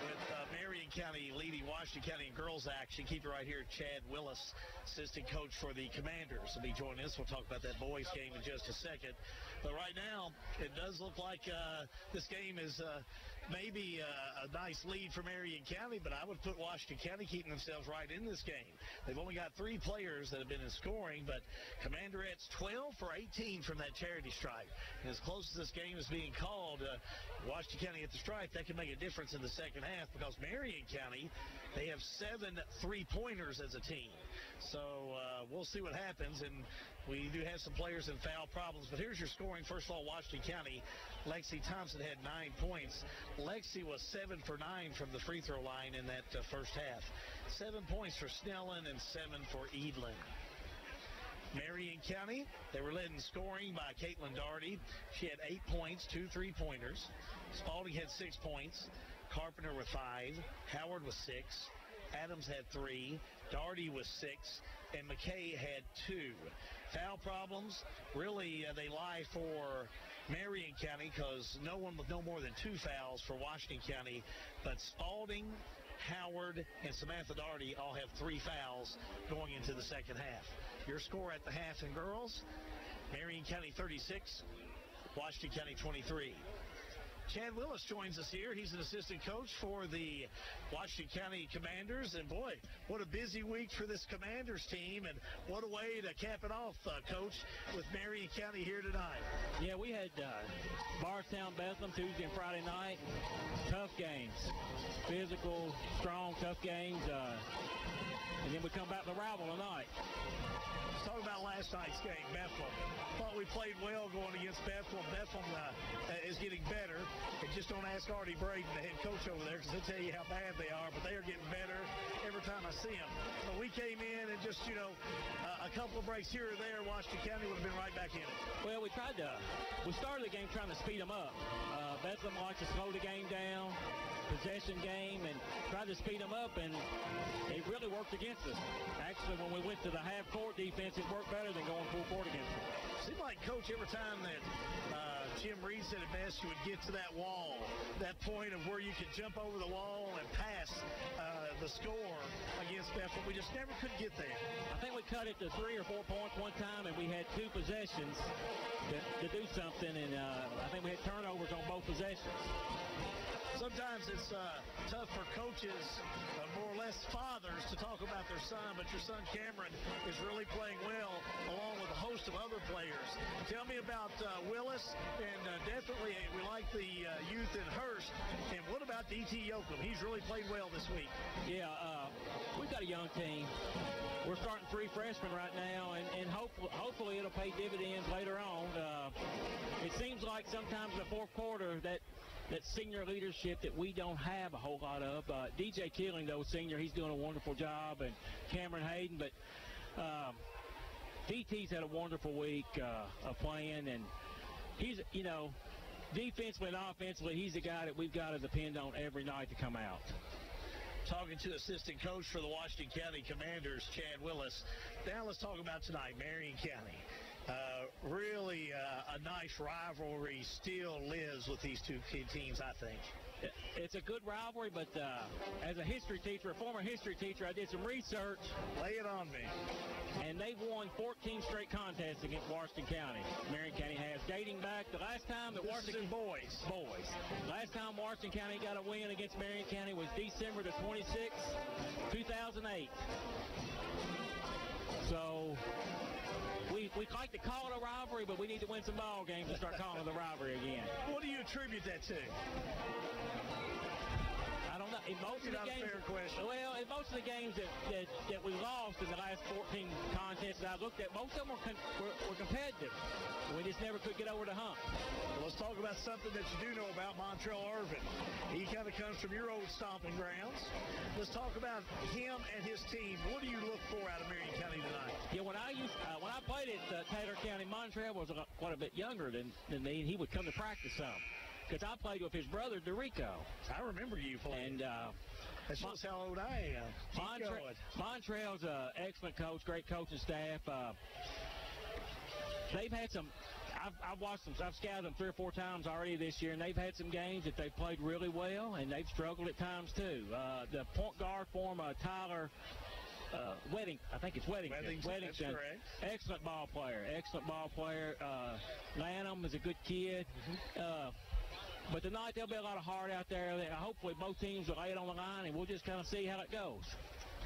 with Marion County leading Washington County in girls action. Keep it right here. Chad Willis, assistant coach for the Commanders, will be joining us. We'll talk about that boys game in just a second. But right now, it does look like this game is maybe a nice lead for Marion County, but I would put Washington County keeping themselves right in this game. They've only got 3 players that have been in scoring, but Commanderettes 12 for 18 from that charity stripe. And as close as this game is being called, Washington County at the stripe, that can make a difference in the second half, because Marion County, they have 7 3-pointers as a team. So we'll see what happens, and we do have some players in foul problems. But here's your scoring. First of all, Washington County, Lexi Thompson had 9 points. Lexi was 7 for 9 from the free throw line in that first half. 7 points for Snellen and 7 for Edlin. Marion County, they were led in scoring by Caitlin Daugherty. She had 8 points, 2 3-pointers. Spalding had 6 points. Carpenter with 5. Howard was 6. Adams had 3. Daugherty was 6. And McKay had 2. Foul problems, really, they lie for Marion County, because no one with no more than 2 fouls for Washington County. But Spalding, Howard, and Samantha Daugherty all have 3 fouls going into the second half. Your score at the half in girls, Marion County 36, Washington County 23. Chad Willis joins us here. He's an assistant coach for the Washington County Commanders. And, boy, what a busy week for this Commanders team. And what a way to cap it off, Coach, with Marion County here tonight. Yeah, we had Bardstown, Bethlehem Tuesday and Friday night. Tough games. Physical, strong, tough games. And then we come back to the rival tonight. Let's talk about last night's game, Bethlehem. Thought we played well going against Bethlehem. Bethlehem is getting better. And just don't ask Artie Braden, the head coach over there, because he'll tell you how bad they are. But they are getting better every time I see them. But we came in and just, a couple of breaks here or there, Washington County would have been right back in it. Well, we started the game trying to speed them up. Bethlehem likes to slow the game down, possession game, and tried to speed them up, and it really worked against us. Actually, when we went to the half-court defense, it worked better than going full court against them. Seemed like, Coach, every time that Jim Reed said it best, you would get to that wall, that point of where you could jump over the wall and pass the score against Bethlehem. We just never could get there. I think we cut it to 3 or 4 points one time, and we had 2 possessions to do something, and I think we had turnovers on both possessions. Sometimes it's tough for coaches, more or less fathers, to talk about their son, but your son Cameron is really playing well, along with a host of other players. Tell me about Willis, and definitely we like the youth in Hurst. And what about D.T. Yoakum? He's really played well this week. Yeah, we've got a young team. We're starting 3 freshmen right now, and hopefully it'll pay dividends later on. It seems like sometimes in the fourth quarter that senior leadership that we don't have a whole lot of. DJ Keeling, though, senior, he's doing a wonderful job, and Cameron Hayden. But DT's had a wonderful week of playing, and he's, defensively and offensively, he's the guy that we've got to depend on every night to come out. Talking to assistant coach for the Washington County Commanders, Chad Willis. Now let's talk about tonight, Marion County. Really a nice rivalry still lives with these 2 teams, I think. It's a good rivalry, but as a history teacher, a former history teacher, I did some research. Lay it on me. And they've won 14 straight contests against Washington County. Marion County has, dating back the last time that Washington... boys. Last time Washington County got a win against Marion County was December the 26th, 2008. So... We like to call it a rivalry, but we need to win some ball games and start calling it a rivalry again. What do you attribute that to? I don't know. In most of the games, well, in most of the games that we lost in the last 14 contests that I looked at, most of them were competitive. We just never could get over the hump. Well, let's talk about something that you do know about Montrell Irvin. He kind of comes from your old stomping grounds. Let's talk about him and his team. What do you look for out of Marion County tonight? Yeah, when I played at Taylor County, Montrell was quite a bit younger than me, and he would come to practice some. Because I played with his brother, DeRico. I remember you playing. And that shows how old I am. Montrell's an excellent coach, great coaching staff. They've had some. I've watched them. I've scouted them 3 or 4 times already this year, and they've had some games that they've played really well, and they've struggled at times too. The point guard for them, Tyler Wedding. I think it's Weddington. That's correct. Excellent ball player. Lanham is a good kid. But tonight there'll be a lot of heart out there. Hopefully both teams will lay it on the line, and we'll just kind of see how it goes.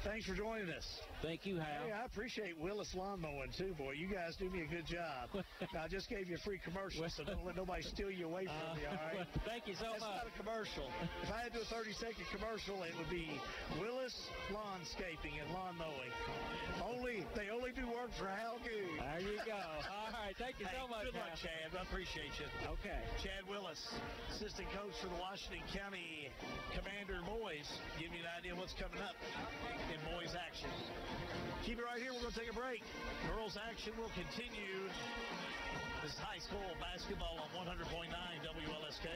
Thanks for joining us. Thank you, Hal. Hey, I appreciate Willis Lawn Mowing, too, boy. You guys do me a good job. I just gave you a free commercial, so don't let nobody steal you away from me, all right? Thank you so much. That's not a commercial. If I had to do a 30-second commercial, it would be Willis Lawnscaping and Lawn Mowing. They only do work for Hal Goode. There you go. All right, thank you so much, Good luck, Chad. I appreciate you. Okay. Chad Willis, assistant coach for the Washington County Commander boys. Give you an idea of what's coming up in boys action. Keep it right here. We're going to take a break. Girls action will continue. This is high school basketball on 100.9 WLSK.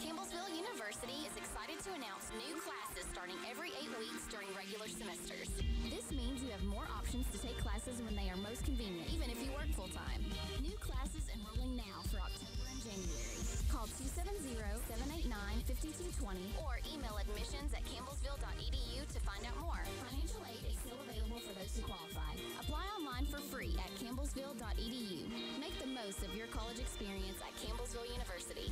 Campbellsville University is excited to announce new classes starting every 8 weeks during regular semesters. This means you have more options to take classes when they are most convenient, even if you work full-time. New classes enrolling now for October and January. Call 270-789-5220 or email admissions@campbellsville.edu to find out more. Financial aid is still available for those who qualify. Apply online for free at campbellsville.edu. Make the most of your college experience at Campbellsville University.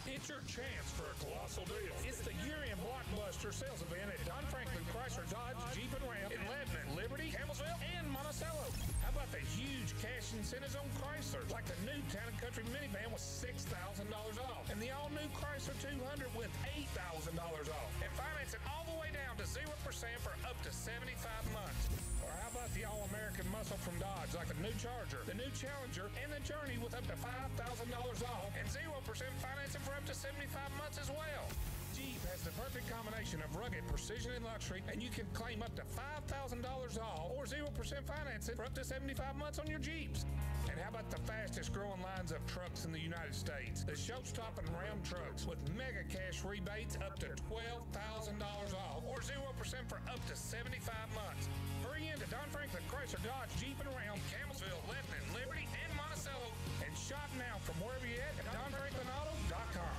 It's your chance for a colossal deal. It's the year-end blockbuster sales event at Don Franklin Chrysler Dodge Jeep and Ram in Lebanon, Liberty, Campbellsville, and Monticello. How about the huge cash incentives on Chrysler, like the new Town & Country minivan with $6,000 off, and the all-new Chrysler 200 with $8,000 off, and financing all the way down to 0% for up to 75 months. Or how about the all-American muscle from Dodge, like the new Charger, the new Challenger, and the Journey with up to $5,000 off, and 0% financing for up to 75 months as well. Jeep has the perfect combination of rugged precision and luxury, and you can claim up to $5,000 off or 0% financing for up to 75 months on your Jeeps. And how about the fastest growing lines of trucks in the United States? The show-stopping Ram trucks with mega cash rebates up to $12,000 off or 0% for up to 75 months. Hurry into Don Franklin Chrysler Dodge Jeep and Ram, Campbellsville, Lebanon, Liberty, and Monticello, and shop now from wherever you're at DonFranklinAuto.com.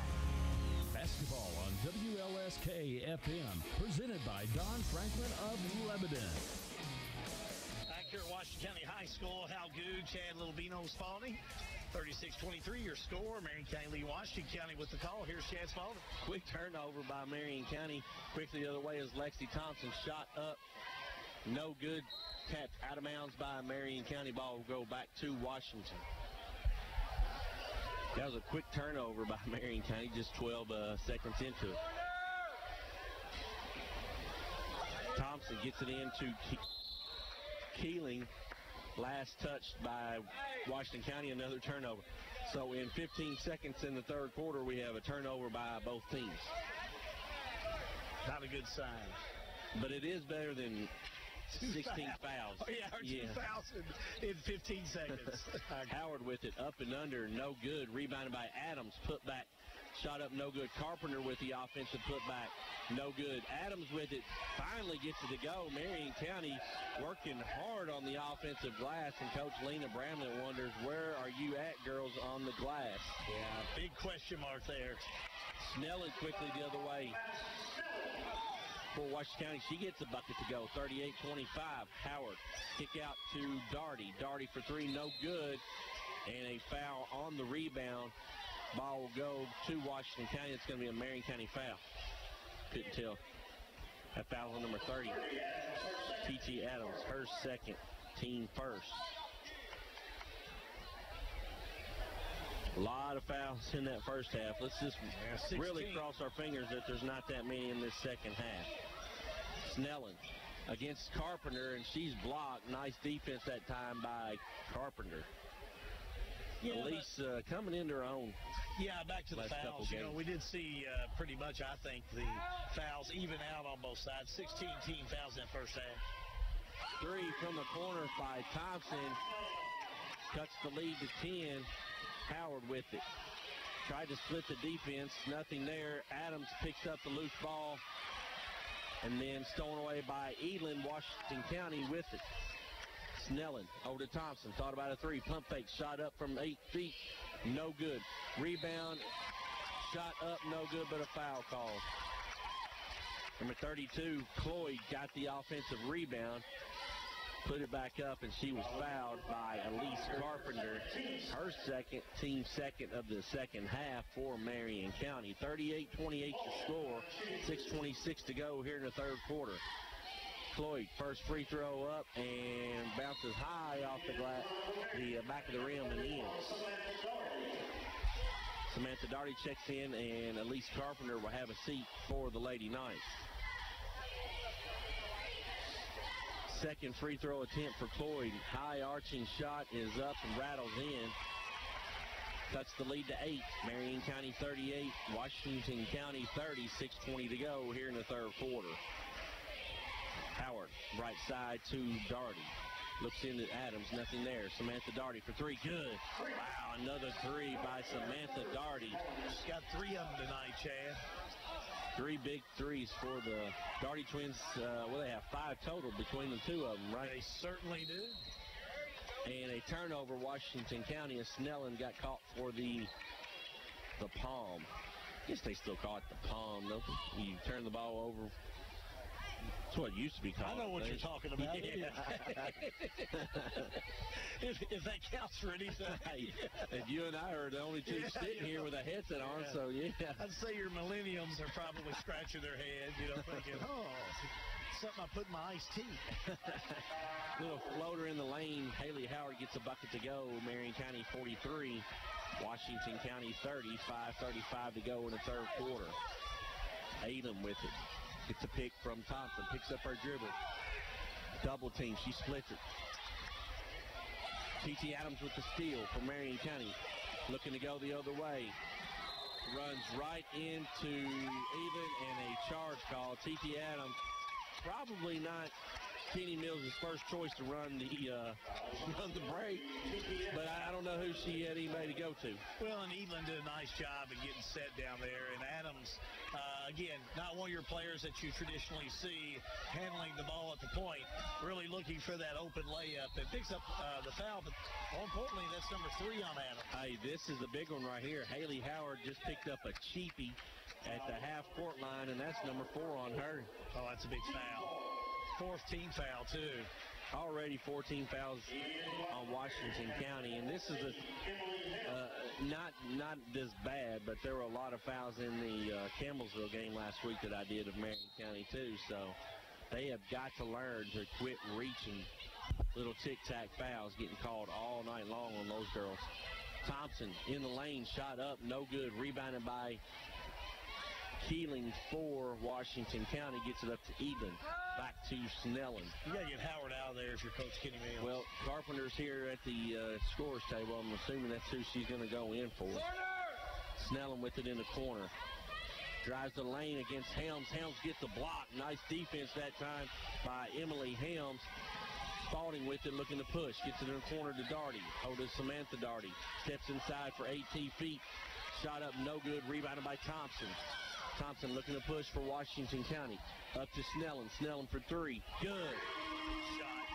Basketball on WLSK FM, presented by Don Franklin of Lebanon. Back here at Washington County High School, Hal Goode, Chad Littlebino Spalding. 36-23 your score. Marion County lead Washington County with the call. Here's Chad Spalding. Quick turnover by Marion County. Quickly the other way is Lexi Thompson. Shot up. No good. Tapped out of bounds by Marion County. Ball will go back to Washington. That was a quick turnover by Marion County, just 12 seconds into it. Thompson gets it into Keeling. Last touched by Washington County, another turnover. So in 15 seconds in the third quarter, we have a turnover by both teams. Not a good sign. But it is better than 16 fouls. Oh, yeah, 2 fouls in 15 seconds. Howard with it, up and under, no good. Rebounded by Adams, put back, shot up, no good. Carpenter with the offensive putback, no good. Adams with it, finally gets it to go. Marion County working hard on the offensive glass, and Coach Lena Bramlett wonders, where are you at, girls, on the glass? Yeah, big question mark there. Snelling quickly the other way. For Washington County, she gets a bucket to go, 38-25. Howard, kick out to Darty. Darty for three, no good. And a foul on the rebound. Ball will go to Washington County. It's going to be a Marion County foul. Couldn't tell. That foul on number 30. T.T. Adams, her second, team first. A lot of fouls in that first half. Let's just really cross our fingers that there's not that many in this second half. Snellen against Carpenter, and she's blocked. Nice defense that time by Carpenter. Yeah, Elise coming into her own. Yeah, back to the fouls. You know, we did see pretty much, I think, the fouls even out on both sides. 16 team fouls in that first half. 3 from the corner by Thompson. Cuts the lead to 10. Howard with it. Tried to split the defense. Nothing there. Adams picks up the loose ball. And then stolen away by Elin. Washington County with it. Snellen over to Thompson. Thought about a 3. Pump fake. Shot up from 8 feet. No good. Rebound. Shot up. No good, but a foul call. Number 32, Cloyd, got the offensive rebound. Put it back up, and she was fouled by Elise Carpenter. Her team second of the second half for Marion County. 38-28 to score. 6:26 to go here in the third quarter. Cloyd, first free throw up and bounces high off the back of the rim and in. Samantha Daugherty checks in, and Elise Carpenter will have a seat for the Lady Knights. Second free throw attempt for Cloyd. High arching shot is up and rattles in. Cuts the lead to 8. Marion County 38, Washington County 30. 6:20 to go here in the third quarter. Howard, right side to Daugherty. Looks into Adams, nothing there. Samantha Daugherty for 3, good. Wow, another 3 by Samantha Daugherty. She's got 3 of them tonight, Chad. 3 big threes for the Daugherty twins. Well, they have 5 total between the 2 of them, right? They certainly do. And a turnover, Washington County, as Snellen got caught for the palm. I guess they still call it the palm, though. You turn the ball over. That's what it used to be called. I know what you're talking about. Yeah. if that counts for anything. And you and I are the only 2 sitting here with a headset on, so yeah. I'd say your millenniums are probably scratching their head, thinking, oh, something I put in my iced tea. Little floater in the lane. Haley Howard gets a bucket to go. Marion County 43, Washington County 30. 5:35 to go in the third quarter. Adam with it. Gets a pick from Thompson. Picks up her dribble. Double team. She splits it. T.T. Adams with the steal for Marion County. Looking to go the other way. Runs right into Even and a charge call. T.T. Adams, probably not Kenny Mills' first choice to run the break, but I don't know who she had anybody to go to. Well, and Evelyn did a nice job of getting set down there, and Adams, again, not one of your players that you traditionally see handling the ball at the point, really looking for that open layup and picks up the foul, but more importantly, that's number 3 on Adams. Hey, this is a big one right here. Haley Howard just picked up a cheapie at the half-court line, and that's number 4 on her. Oh, that's a big foul. 4th team foul, too. Already 14 fouls on Washington County, and this is not this bad, but there were a lot of fouls in the Campbellsville game last week that I did of Marion County, too, so they have got to learn to quit reaching little tic-tac fouls getting called all night long on those girls. Thompson in the lane, shot up, no good, rebounded by Keeling for Washington County, gets it up to Eden. Back to Snellen. You got to get Howard out of there if you're Coach Kenny Mills. Well, Carpenter's here at the scorer's table. I'm assuming that's who she's going to go in for. Snellen with it in the corner. Drives the lane against Helms. Helms gets the block. Nice defense that time by Emily Helms. Spalding with it, looking to push. Gets it in the corner to Daugherty. Over to Samantha Daugherty. Steps inside for 18 feet. Shot up, no good. Rebounded by Thompson. Thompson looking to push for Washington County. Up to Snellen. Snellen for 3. Good.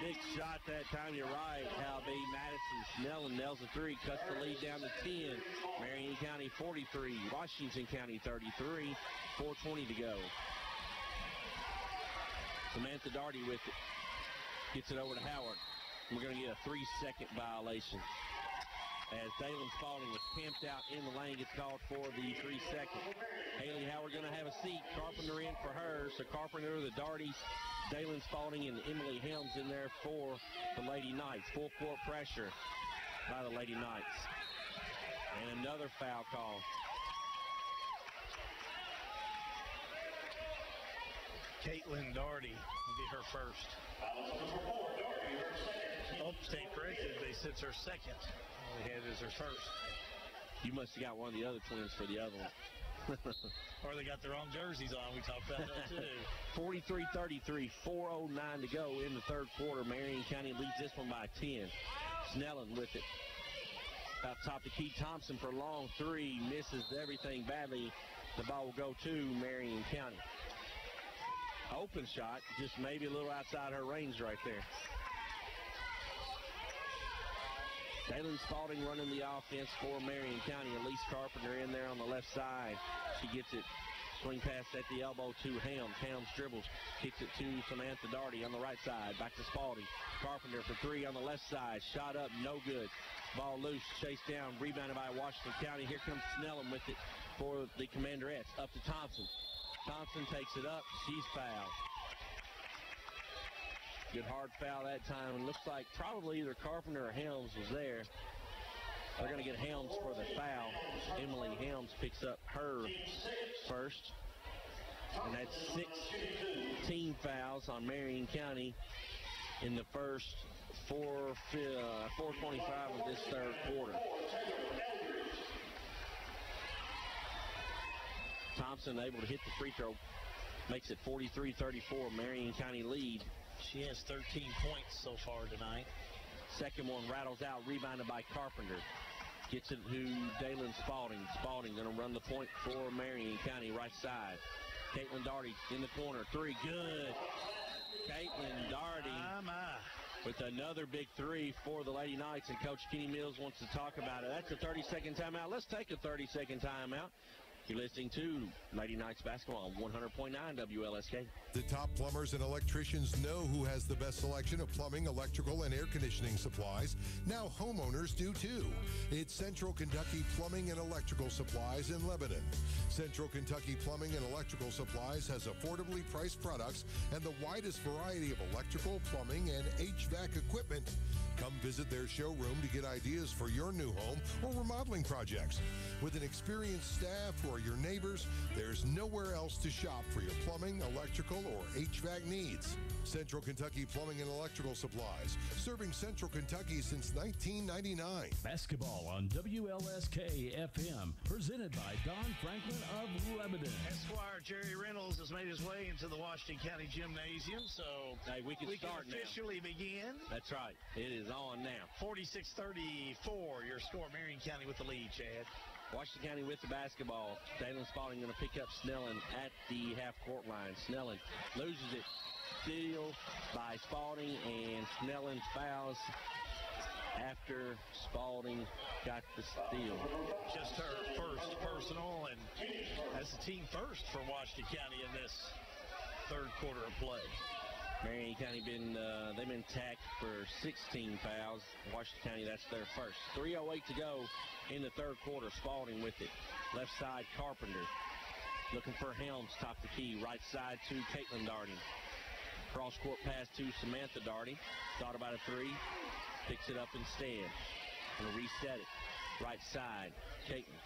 Big shot that time. You're right, Hal B. Madison. Snellen nails a 3. Cuts the lead down to 10. Marion County 43. Washington County 33. 4:20 to go. Samantha Daugherty with it. Gets it over to Howard. We're going to get a 3-second violation. As Dalen Spalding was pimped out in the lane, gets called for the 3-second. Haley Howard going to have a seat. Carpenter in for her. So Carpenter, the Daughertys, Dalen Spalding, and Emily Helms in there for the Lady Knights. Full court pressure by the Lady Knights. And another foul call. Caitlin Doherty will be her first. Oh, stand corrected. They said it's her second. All they had is her first. You must have got one of the other twins for the other one. Or they got the wrong jerseys on. We talked about that too. 43-33, 4:09 to go in the third quarter. Marion County leads this one by 10. Snellen with it. Out top to Keith Thompson for a long three. Misses everything badly. The ball will go to Marion County. Open shot, just maybe a little outside her range right there. Dalen Spalding running the offense for Marion County. Elise Carpenter in there on the left side. She gets it. Swing pass at the elbow to Helms. Helms dribbles. Kicks it to Samantha Daugherty on the right side. Back to Spalding. Carpenter for three on the left side. Shot up, no good. Ball loose, chased down, rebounded by Washington County. Here comes Snellen with it for the Commanderettes. Up to Thompson. Thompson takes it up. She's fouled. Good hard foul that time. And looks like probably either Carpenter or Helms was there. They're going to get Helms for the foul. Emily Helms picks up her first. And that's 16 fouls on Marion County in the first 4:25 of this third quarter. Thompson able to hit the free throw. Makes it 43-34. Marion County lead. She has 13 points so far tonight. Second one rattles out, rebounded by Carpenter. Gets it to Dalen Spalding. Spalding going to run the point for Marion County, right side. Caitlin Daugherty in the corner. Three, good. Caitlin Daugherty with another big three for the Lady Knights, and Coach Kenny Mills wants to talk about it. That's a 30-second timeout. Let's take a 30-second timeout. You're listening to Lady Knights basketball on 100.9 WLSK. The top plumbers and electricians know who has the best selection of plumbing, electrical, and air conditioning supplies. Now homeowners do too. It's Central Kentucky Plumbing and Electrical Supplies in Lebanon. Central Kentucky Plumbing and Electrical Supplies has affordably priced products and the widest variety of electrical, plumbing, and HVAC equipment. Come visit their showroom to get ideas for your new home or remodeling projects. With an experienced staff who are your neighbors, there's nowhere else to shop for your plumbing, electrical, or HVAC needs. Central Kentucky Plumbing and Electrical Supplies, serving Central Kentucky since 1999. Basketball on WLSK-FM, presented by Don Franklin of Lebanon. Esquire Jerry Reynolds has made his way into the Washington County Gymnasium, so hey, we can officially begin. That's right. It is on now. 46-34, your score. Marion County with the lead, Chad. Washington County with the basketball. Dalen Spalding going to pick up Snellen at the half-court line. Snellen loses it. Steal by Spalding, and Snellen fouls after Spalding got the steal. Just her first personal, and that's the team first for Washington County in this third quarter of play. Marion County they've been tacked for 16 fouls. Washington County, that's their first. 3:08 to go in the third quarter. Spalding with it. Left side, Carpenter. Looking for Helms, top the key. Right side to Caitlin Daugherty. Cross-court pass to Samantha Daugherty. Thought about a three. Picks it up instead. Gonna reset it. Right side, Caitlin.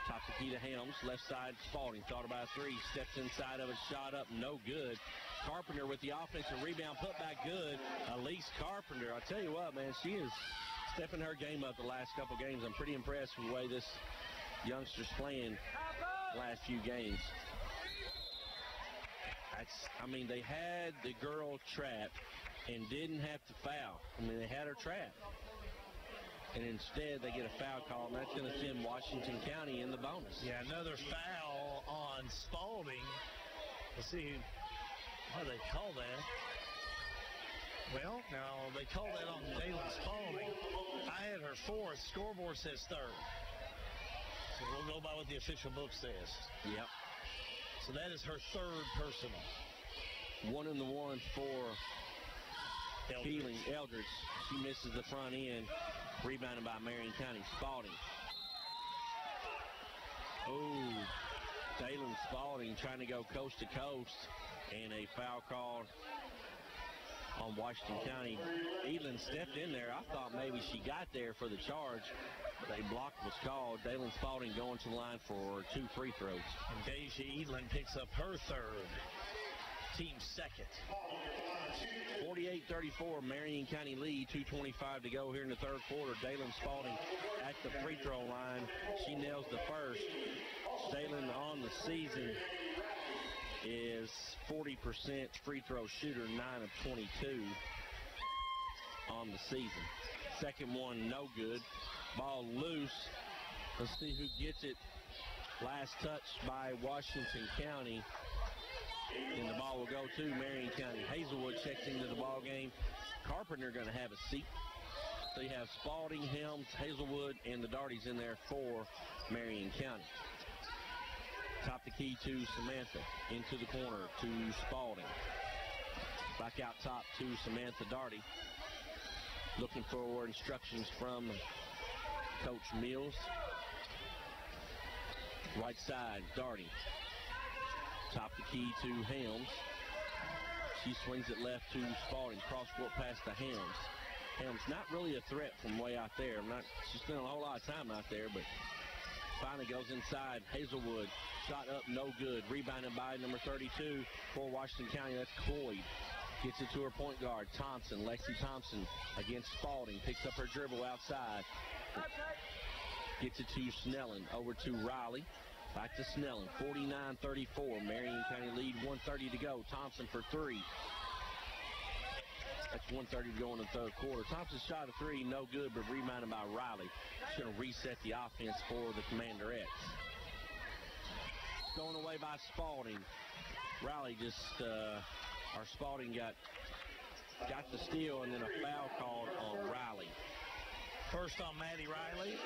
Top the key to Helms. Left side, Spalding. Thought about a three. Steps inside of it. Shot up. No good. Carpenter with the offensive rebound. Put back good. Elise Carpenter. I tell you what, man, she is stepping her game up the last couple games. I'm pretty impressed with the way this youngster's playing the last few games. They had the girl trapped and didn't have to foul. They had her trapped. And instead, they get a foul call, and that's going to send Washington County in the bonus. Yeah, another foul on Spalding. Let's see what they call that. Well, now they call that on Dalen Spalding. I had her fourth. Scoreboard says third. So we'll go by what the official book says. Yep. So that is her third personal. 1-on-1 for Keeling Eldridge. She misses the front end. Rebounded by Marion County. Spalding. Oh, Dalen Spalding trying to go coast to coast. And a foul called on Washington County. Evelyn stepped in there. I thought maybe she got there for the charge. but a block was called. Dalen Spalding going to the line for 2 free throws. And Deja Edlin picks up her third, team second. 48-34, Marion County lead, 2:25 to go here in the third quarter. Dalen Spalding at the free throw line. She nails the first. Dalen on the season is 40% free throw shooter, 9 of 22 on the season. Second one, no good. Ball loose. Let's see who gets it. Last touch by Washington County. And the ball will go to Marion County. Hazelwood checks into the ball game. Carpenter going to have a seat. So you have Spalding, Helms, Hazelwood, and the Darties in there for Marion County. Top the key to Samantha. Into the corner to Spalding. Back out top to Samantha Darty. Looking for instructions from Coach Mills. Right side, Darty. Top the key to Helms. She swings it left to Spalding. Cross court pass to Helms. Helms not really a threat from way out there. She's spent a whole lot of time out there, but finally goes inside. Hazelwood, shot up, no good. Rebounded by number 32 for Washington County. That's Cloyd. Gets it to her point guard, Thompson. Lexi Thompson against Spalding. Picks up her dribble outside. Gets it to Snellen. Over to Riley. Back to Snellen. 49-34. Marion County lead. 1:30 to go. Thompson for 3. That's 1:30 to go in the third quarter. Thompson shot a 3. No good, but rebounded by Riley. She's going to reset the offense for the Commanderettes. Thrown away by Spalding. Riley just... Our Spalding got the steal and then a foul called on Riley. First on Maddie Riley.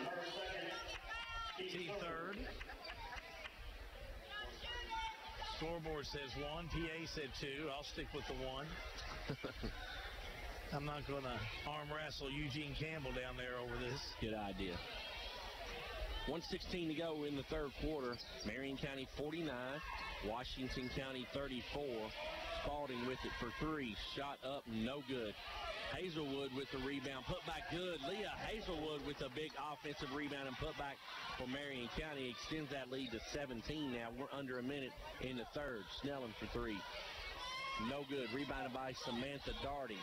Team third. Scoreboard says 1. PA said 2. I'll stick with the 1. I'm not going to arm wrestle Eugene Campbell down there over this. Good idea. 1:16 to go in the third quarter. Marion County 49. Washington County 34. Spalding with it for 3. Shot up, no good. Hazelwood with the rebound. Put back good. Leah Hazelwood with a big offensive rebound and put back for Marion County. Extends that lead to 17 now. We're under a minute in the third. Snellen for 3. No good. Rebounded by Samantha Darty.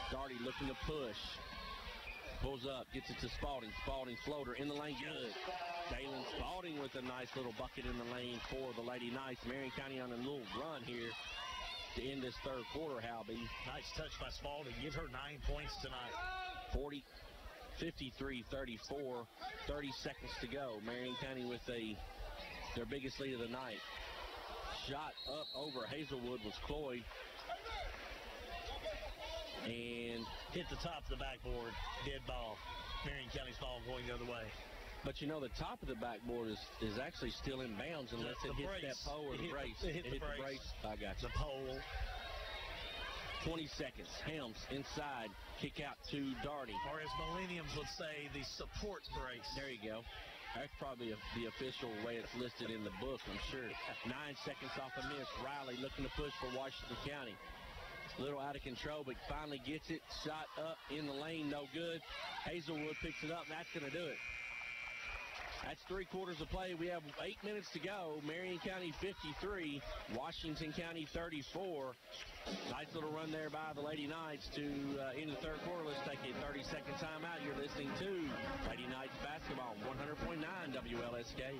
Darty looking to push. Pulls up, gets it to Spalding. Spalding floater in the lane, good. Dalen Spalding with a nice little bucket in the lane for the Lady Knights. Marion County on a little run here to end this third quarter, Halby. Nice touch by Spalding. Give her 9 points tonight. 53-34, 30 seconds to go. Marion County with their biggest lead of the night. Shot up over Hazelwood was Cloyd. And hit the top of the backboard. Dead ball. Marion County's ball going the other way. But you know, the top of the backboard is actually still in bounds unless it hits that pole or the brace. It hit the brace. I got you. The pole. 20 seconds. Helms inside. Kick out to Darty. Or as Millenniums would say, the support brace. There you go. That's probably the official way it's listed in the book, I'm sure. 9 seconds off a miss. Riley looking to push for Washington County. A little out of control, but finally gets it. Shot up in the lane, no good. Hazelwood picks it up, and that's going to do it. That's 3 quarters of play. We have 8 minutes to go. Marion County 53, Washington County 34. Nice little run there by the Lady Knights to end the third quarter. Let's take a 30-second timeout. You're listening to Lady Knights basketball, 100.9 WLSK.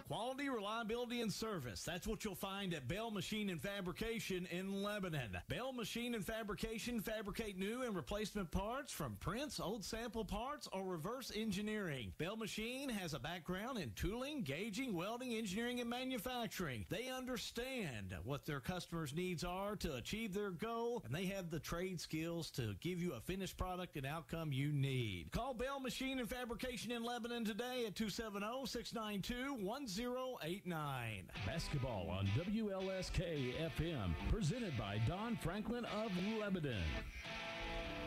Quality, reliability, and service. That's what you'll find at Bell Machine and Fabrication in Lebanon. Bell Machine and Fabrication fabricate new and replacement parts from prints, old sample parts, or reverse engineering. Bell Machine has a background in tooling, gauging, welding, engineering, and manufacturing. They understand what their customers' needs are to achieve their goal, and they have the trade skills to give you a finished product and outcome you need. Call Bell Machine and Fabrication in Lebanon today at 270-692-1089. Basketball on WLSK FM, presented by Don Franklin of Lebanon.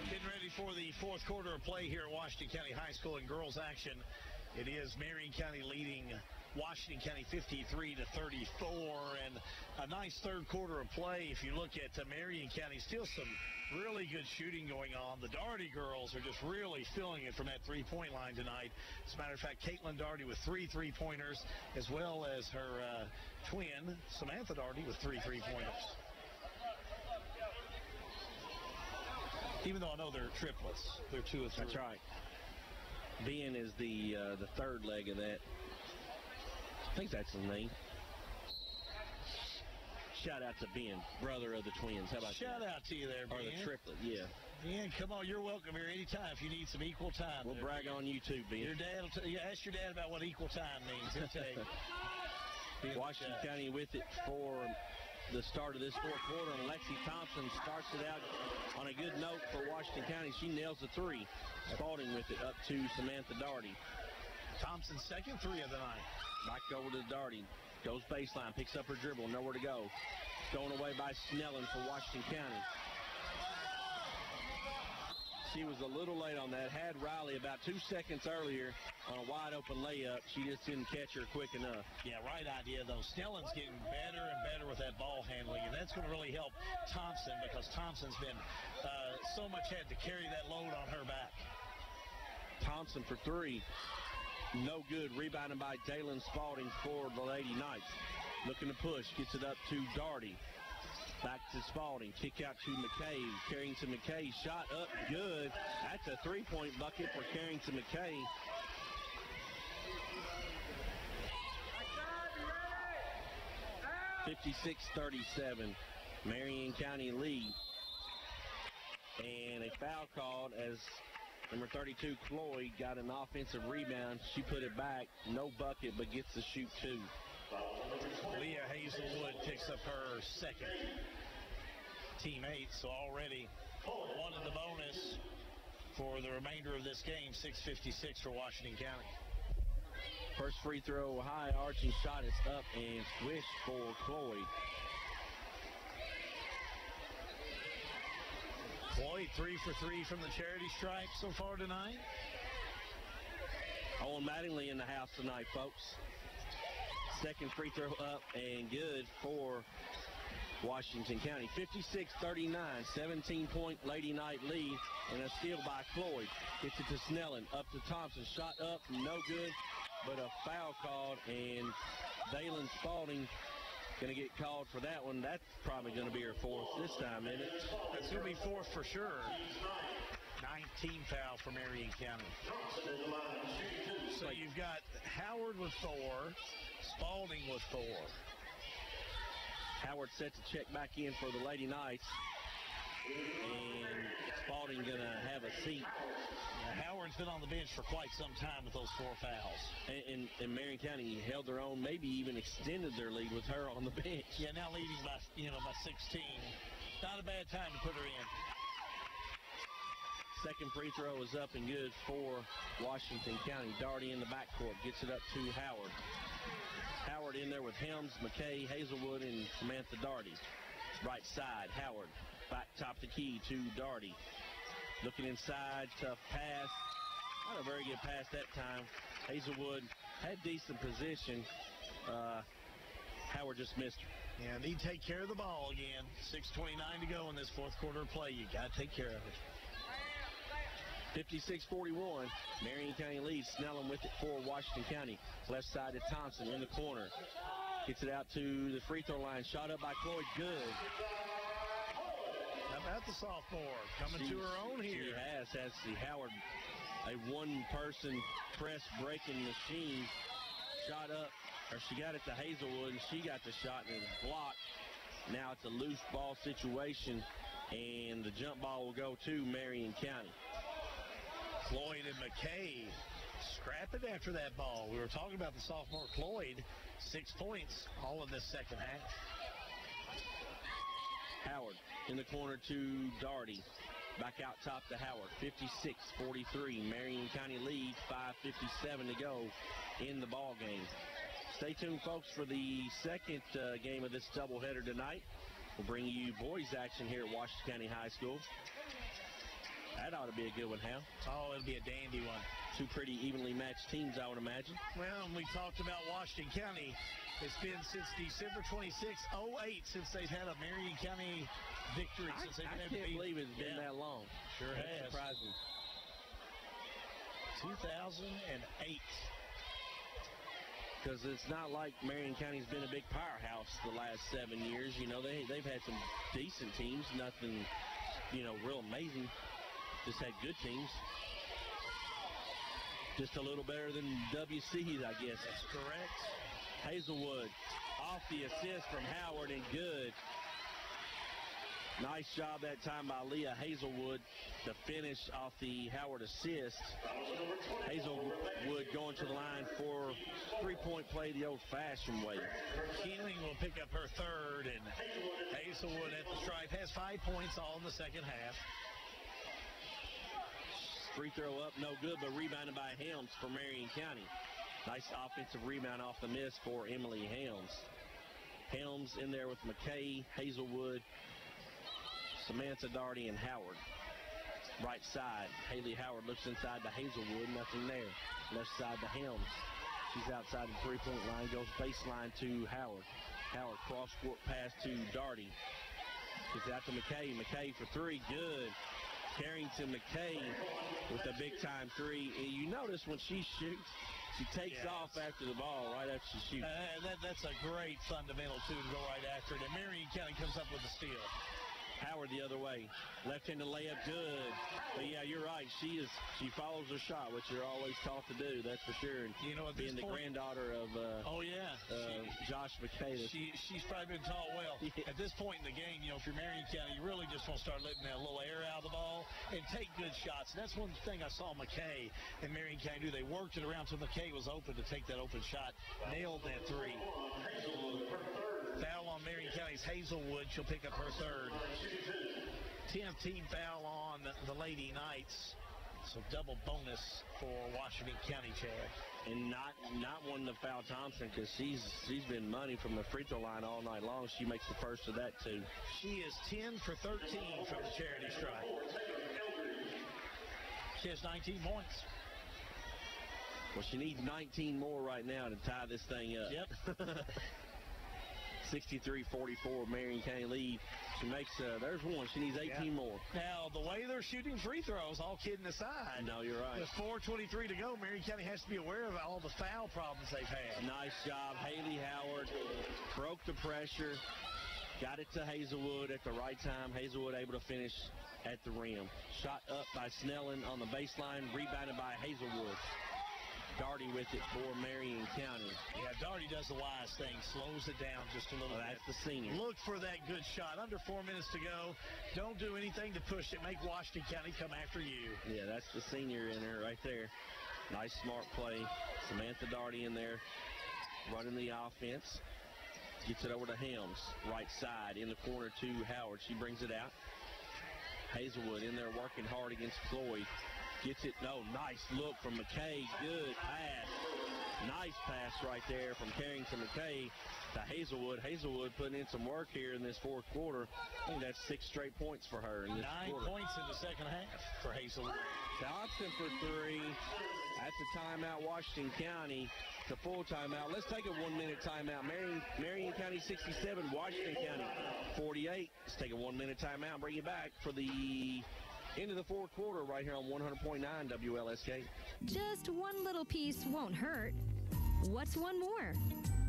Getting ready for the fourth quarter of play here at Washington County High School in girls action. It is Marion County leading Washington County 53-34, and a nice third quarter of play. If you look at Marion County, still some really good shooting going on. The Daugherty girls are just really feeling it from that three-point line tonight. As a matter of fact, Caitlin Daugherty with 3 3-pointers, as well as her twin, Samantha Daugherty, with 3 3-pointers. Even though I know they're triplets, they're 2 of 3. That's right. Ben is the third leg of that. I think that's his name. Shout out to Ben, brother of the twins. How about Shout out to you there, Ben. Or the triplet, yeah. Ben, come on, you're welcome here anytime if you need some equal time. We'll brag on you too, Ben. Your dad will ask your dad about what equal time means. He'll tell you. Washington County with it for the start of this fourth quarter, and Lexi Thompson starts it out on a good note for Washington County. She nails the 3. Spalding with it up to Samantha Daugherty. Thompson's second 3 of the night. Back over to Daugherty. Goes baseline, picks up her dribble, nowhere to go. Thrown away by Snellen for Washington County. She was a little late on that. Had Riley about 2 seconds earlier on a wide open layup. She just didn't catch her quick enough. Yeah, right idea, though. Snellen's getting better and better with that ball handling, and that's going to really help Thompson because Thompson's been so much had to carry that load on her back. Thompson for 3. No good. Rebounded by Dalen Spalding for the Lady Knights. Looking to push. Gets it up to Daugherty. Back to Spalding. Kick out to McKay. Carrington McKay. Shot up. Good. That's a 3-point bucket for Carrington McKay. (56-37). Marion County lead. And a foul called as number 32, Cloyd, got an offensive rebound. She put it back. No bucket, but gets to shoot 2. Leah Hazelwood picks up her second. Teammate, so already one in the bonus for the remainder of this game. 6:56 for Washington County. First free throw, high arching shot is up and swish for Cloyd. Cloyd 3 for 3 from the charity stripe so far tonight. Owen Mattingly in the house tonight, folks. Second free throw up and good for Washington County. 56-39, 17-point Lady Knight lead, and a steal by Cloyd. Gets it to Snellen, up to Thompson. Shot up, no good, but a foul called, and Dalen Spalding going to get called for that one. That's probably going to be her 4th this time, isn't it? That's going to be 4th for sure. 19 foul for Marion County. So you've got Howard with 4, Spalding with 4. Howard set to check back in for the Lady Knights. And Spalding going to have a seat. Howard's been on the bench for quite some time with those 4 fouls. And Marion County held their own, maybe even extended their lead with her on the bench. Yeah, now leading by 16. Not a bad time to put her in. Second free throw is up and good for Washington County. Daugherty in the backcourt gets it up to Howard. Howard in there with Helms, McKay, Hazelwood, and Samantha Daugherty. Right side, Howard. Back top the key to Daugherty. Looking inside, tough pass. Not a very good pass that time. Hazelwood had decent position. Howard just missed her. Yeah, need to take care of the ball again. 6:29 to go in this 4th quarter of play. You got to take care of it. 56-41. Marion County leads. Snellen with it for Washington County. Left side to Thompson in the corner. Gets it out to the free throw line. Shot up by Cloyd. Good. How about the sophomore coming to her own here? She has the Howard, a one-person press breaking machine. Shot up, or she got it to Hazelwood, and she got the shot, and it was blocked. Now it's a loose ball situation, and the jump ball will go to Marion County. Cloyd and McKay scrapping after that ball. We were talking about the sophomore Cloyd. 6 points all in this second half. Howard in the corner to Daugherty. Back out top to Howard. 56-43. Marion County lead. 5:57 to go in the ball game. Stay tuned, folks, for the second game of this doubleheader tonight. We'll bring you boys action here at Washington County High School. That ought to be a good one, Hal. Oh, it'll be a dandy one. Two pretty evenly matched teams, I would imagine. Well, we talked about Washington County. It's been since December 26, 2008 since they've had a Marion County victory. I can't believe it's been that long. Sure That's has. surprising. 2008. Because it's not like Marion County's been a big powerhouse the last 7 years. You know, they've had some decent teams, nothing, real amazing. Just had good teams. Just a little better than WC's, I guess. That's correct. Hazelwood off the assist from Howard, and good. Nice job that time by Leah Hazelwood to finish off the Howard assist. Hazelwood going to the line for three-point play the old-fashioned way. Keeling will pick up her third, and Hazelwood at the stripe has 5 points all in the second half. Free throw up, no good, but rebounded by Helms for Marion County. Nice offensive rebound off the miss for Emily Helms. Helms in there with McKay, Hazelwood, Samantha Daugherty, and Howard. Right side, Haley Howard looks inside to Hazelwood, nothing there. Left side to Helms. She's outside the three-point line, goes baseline to Howard. Howard cross-court pass to Daugherty. Gets out to McKay. McKay for three, good. Carrington McKay with a big-time three. And you notice when she shoots, she takes off after the ball right after she shoots. That's a great fundamental, too, to go right after it. And Marion County comes up with the steal. Howard the other way. Left-handed layup, good. But, yeah, you're right. She follows her shot, which you're always taught to do, that's for sure. And being the granddaughter of Josh McKay. She's probably been taught well. Yeah. At this point in the game, if you're Marion County, you really just want to start letting that little air out of the ball and take good shots. And that's one thing I saw McKay and Marion County do. They worked it around until McKay was open to take that open shot. Nailed that three. Foul on Marion County's Hazelwood. She'll pick up her third. 10th team foul on the Lady Knights. So double bonus for Washington County, Chad. And not wanting to foul Thompson because she's been money from the free throw line all night long. She makes the first of that, too. She is 10 for 13 from the charity stripe. She has 19 points. Well, she needs 19 more right now to tie this thing up. Yep. 63-44 Marion County lead. She makes, there's one. She needs 18 more. Now, the way they're shooting free throws, all kidding aside. No, you're right. With 4:23 to go, Marion County has to be aware of all the foul problems they've had. Nice job. Haley Howard broke the pressure, got it to Hazelwood at the right time. Hazelwood able to finish at the rim. Shot up by Snellen on the baseline, rebounded by Hazelwood. Daugherty with it for Marion County. Yeah, Daugherty does the wise thing, slows it down just a little bit. That's the senior. Look for that good shot. Under 4 minutes to go. Don't do anything to push it. Make Washington County come after you. Yeah, that's the senior in her right there. Nice, smart play. Samantha Daugherty in there running the offense. Gets it over to Helms. Right side in the corner to Howard. She brings it out. Hazelwood in there working hard against Floyd. Gets it, nice look from McKay, good pass. Nice pass right there from Carrington McKay to Hazelwood. Hazelwood putting in some work here in this fourth quarter. I think that's 6 straight points for her in this 9 quarter. points in the second half for Hazelwood. Thompson for three. At the timeout, Washington County. The full timeout. Let's take a 1-minute timeout. Marion County 67, Washington County 48. Let's take a 1-minute timeout. Bring you back for the end of the fourth quarter right here on 100.9 WLSK. Just one little piece won't hurt. What's one more?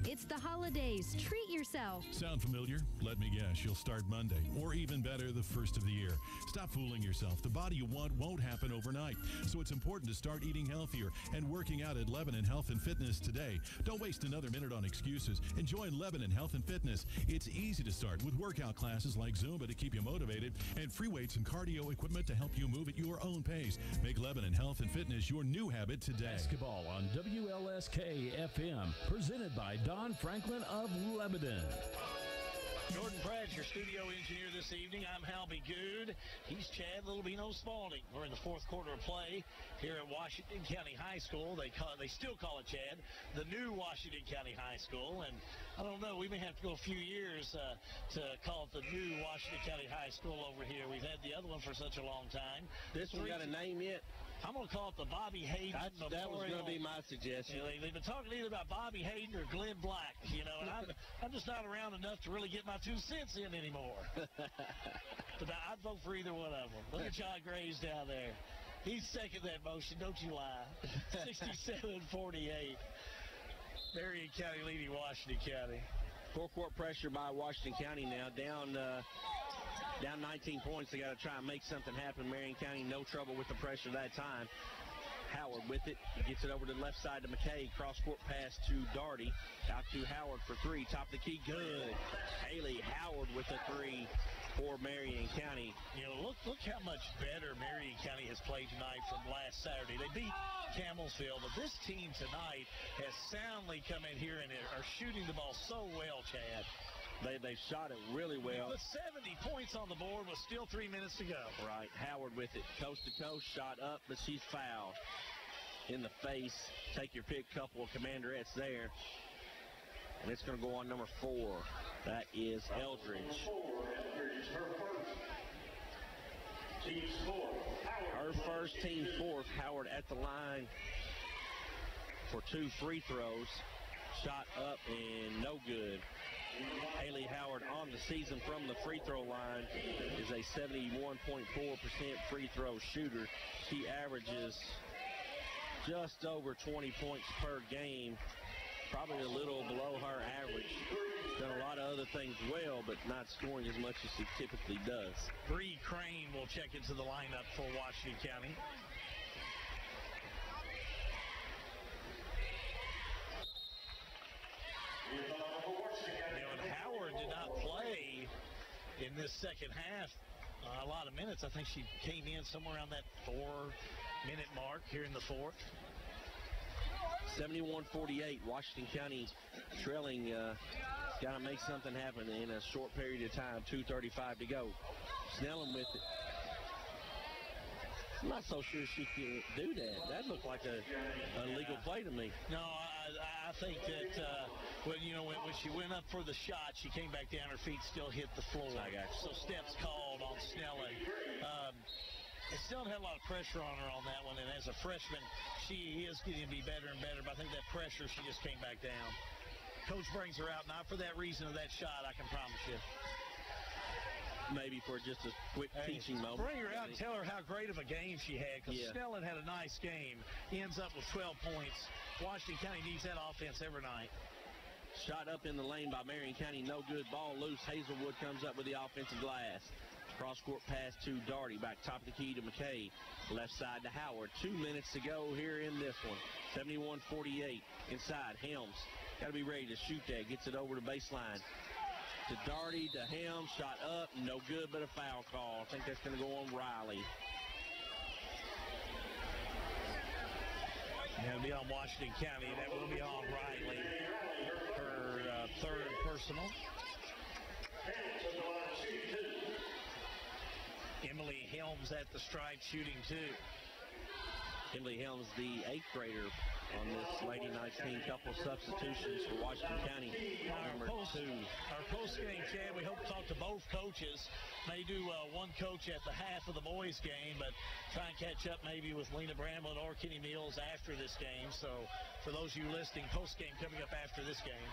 It's the holidays. Treat yourself. Sound familiar? Let me guess. You'll start Monday, or even better, the first of the year. Stop fooling yourself. The body you want won't happen overnight. So it's important to start eating healthier and working out at Lebanon Health and Fitness today. Don't waste another minute on excuses and join Lebanon Health and Fitness. It's easy to start with workout classes like Zumba to keep you motivated and free weights and cardio equipment to help you move at your own pace. Make Lebanon Health and Fitness your new habit today. Basketball on WLSK FM, presented by Don Franklin of Lebanon. Jordan Pratt's your studio engineer this evening. I'm Halby Good. He's Chad Littlebino Spalding. We're in the fourth quarter of play here at Washington County High School. They still call it, Chad, the new Washington County High School. And I don't know, we may have to go a few years to call it the new Washington County High School over here. We've had the other one for such a long time. This one got a name yet? I'm going to call it the Bobby Hayden Memorial. That was going to be my suggestion. They've been talking either about Bobby Hayden or Glenn Black, and I'm just not around enough to really get my 2 cents in anymore. But I'd vote for either one of them. Look at John Graves down there. He's second that motion, don't you lie. 67-48. Marion County leading Washington County. Four-court pressure by Washington County now. Down 19 points. They got to try and make something happen. Marion County, no trouble with the pressure that time. Howard with it. He gets it over to the left side to McKay. Cross-court pass to Darty. Out to Howard for three. Top of the key, good. Haley Howard with a three for Marion County. Look how much better Marion County has played tonight from last Saturday. They beat Campbellsville, but this team tonight has soundly come in here and are shooting the ball so well, Chad. They shot it really well. With 70 points on the board with still 3 minutes to go. Right, Howard with it. Coast to coast, shot up, but she's fouled. In the face, take your pick, couple of Commanderettes there. And it's going to go on number 4. That is Eldridge. Her first, team fourth. Howard at the line for 2 free throws. Shot up and no good. Haley Howard on the season from the free throw line is a 71.4% free throw shooter. She averages just over 20 points per game, probably a little below her average. Done a lot of other things well, but not scoring as much as she typically does. Bree Crane will check into the lineup for Washington County. Howard did not play in this second half a lot of minutes. I think she came in somewhere around that 4-minute mark here in the fourth. 71-48, Washington County trailing. Got to make something happen in a short period of time. 2:35 to go. Snellen with it. I'm not so sure she can do that. That looked like a legal play to me. No, I think that when she went up for the shot, she came back down. Her feet still hit the floor. I got you. So steps called on Snellen. Snellen had a lot of pressure on her on that one, and as a freshman, she is getting to be better and better. But I think that pressure, she just came back down. Coach brings her out, not for that reason of that shot, I can promise you. Maybe for just a quick teaching moment. Bring her out and tell her how great of a game she had, because Snellen had a nice game. He ends up with 12 points. Washington County needs that offense every night. Shot up in the lane by Marion County, no good. Ball loose. Hazelwood comes up with the offensive glass. Cross-court pass to Darty. Back top of the key to McKay. Left side to Howard. 2 minutes to go here in this one. 71-48. Inside, Helms. Got to be ready to shoot that. Gets it over to baseline. To Darty, to Helms. Shot up. No good, but a foul call. I think that's going to go on Riley. That'll be on Washington County. That will be on Riley. Her third personal. Emily Helms at the stripe shooting too. Emily Helms, the 8th grader on this Lady Knights team. Couple substitutions for Washington County. Number 2. Our post-game, Chad, we hope to talk to both coaches. May do one coach at the half of the boys' game, but try and catch up maybe with Lena Bramlett or Kenny Mills after this game. So for those of you listening, post-game coming up after this game.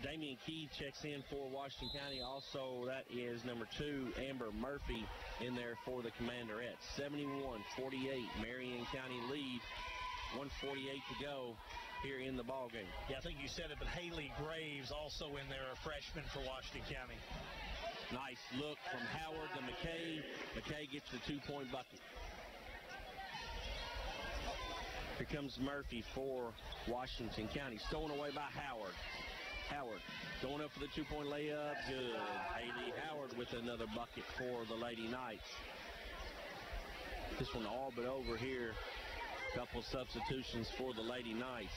Damian Key checks in for Washington County. Also, that is number 2, Amber Murphy, in there for the Commanderettes. 71-48, Marion County lead. 1:48 to go here in the ballgame. Yeah, I think you said it, but Haley Graves also in there, a freshman for Washington County. Nice look from Howard to McKay. McKay gets the 2-point bucket. Here comes Murphy for Washington County. Stolen away by Howard. Howard going up for the 2-point layup. Good. Haley Howard with another bucket for the Lady Knights. This one all but over here. Couple substitutions for the Lady Knights.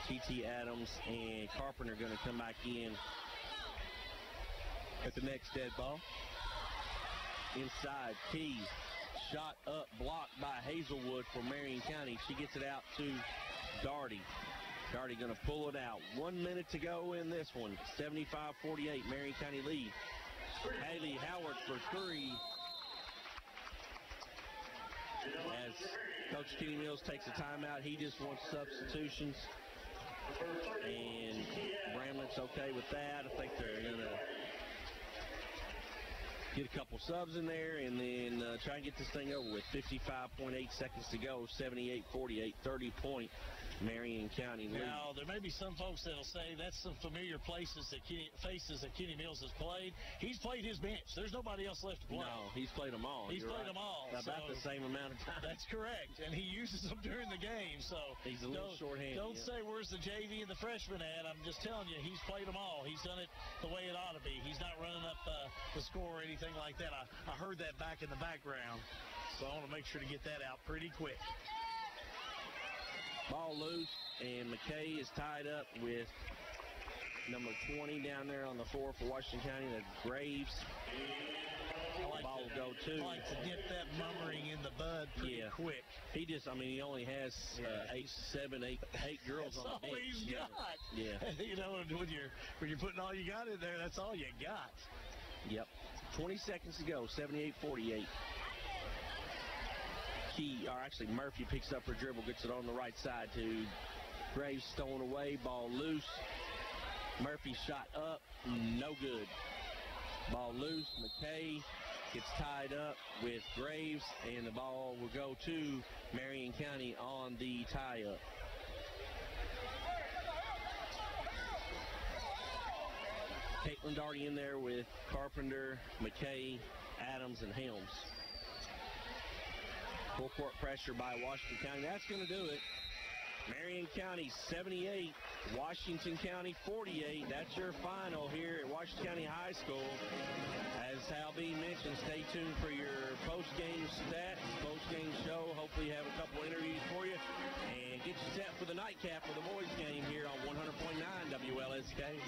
T.T. Adams and Carpenter going to come back in at the next dead ball. Inside, Key. Shot up, blocked by Hazelwood for Marion County. She gets it out to Darty. Darty going to pull it out. 1 minute to go in this one. 75-48, Marion County lead. Haley Howard for three. As Coach Kenny Mills takes a timeout, he just wants substitutions. And Bramlett's okay with that. I think they're going to get a couple subs in there and then try and get this thing over with. 55.8 seconds to go, 78-48, 30-point Marion County lead. Now, there may be some folks that'll say that's some familiar faces that Kenny Mills has played. He's played his bench. There's nobody else left to play. No, he's played them all. He's played them all. About the same amount of time. That's correct, and he uses them during the game. So he's a little shorthanded. Don't say where's the JV and the freshman at. I'm just telling you, he's played them all. He's done it the way it ought to be. He's not running up the score or anything like that. I heard that back in the background, so I want to make sure to get that out pretty quick. Ball loose, and McKay is tied up with number 20 down there on the floor for Washington County. That's Graves. Ball will go to. I like to get that mummering in the bud pretty quick. He just, he only has 8 girls on the bench. That's all he's got. Yeah. You know, when you're putting all you got in there, that's all you got. Yep. 20 seconds to go, 78-48. Murphy picks up her dribble, gets it on the right side to Graves, stolen away, ball loose. Murphy shot up, no good. Ball loose, McKay gets tied up with Graves, and the ball will go to Marion County on the tie-up. Caitlin Darty in there with Carpenter, McKay, Adams, and Helms. Full court pressure by Washington County. That's going to do it. Marion County 78, Washington County 48. That's your final here at Washington County High School. As Hal B mentioned, stay tuned for your post-game stats, post-game show. Hopefully have a couple interviews for you. And get you set for the nightcap of the boys game here on 100.9 WLSK.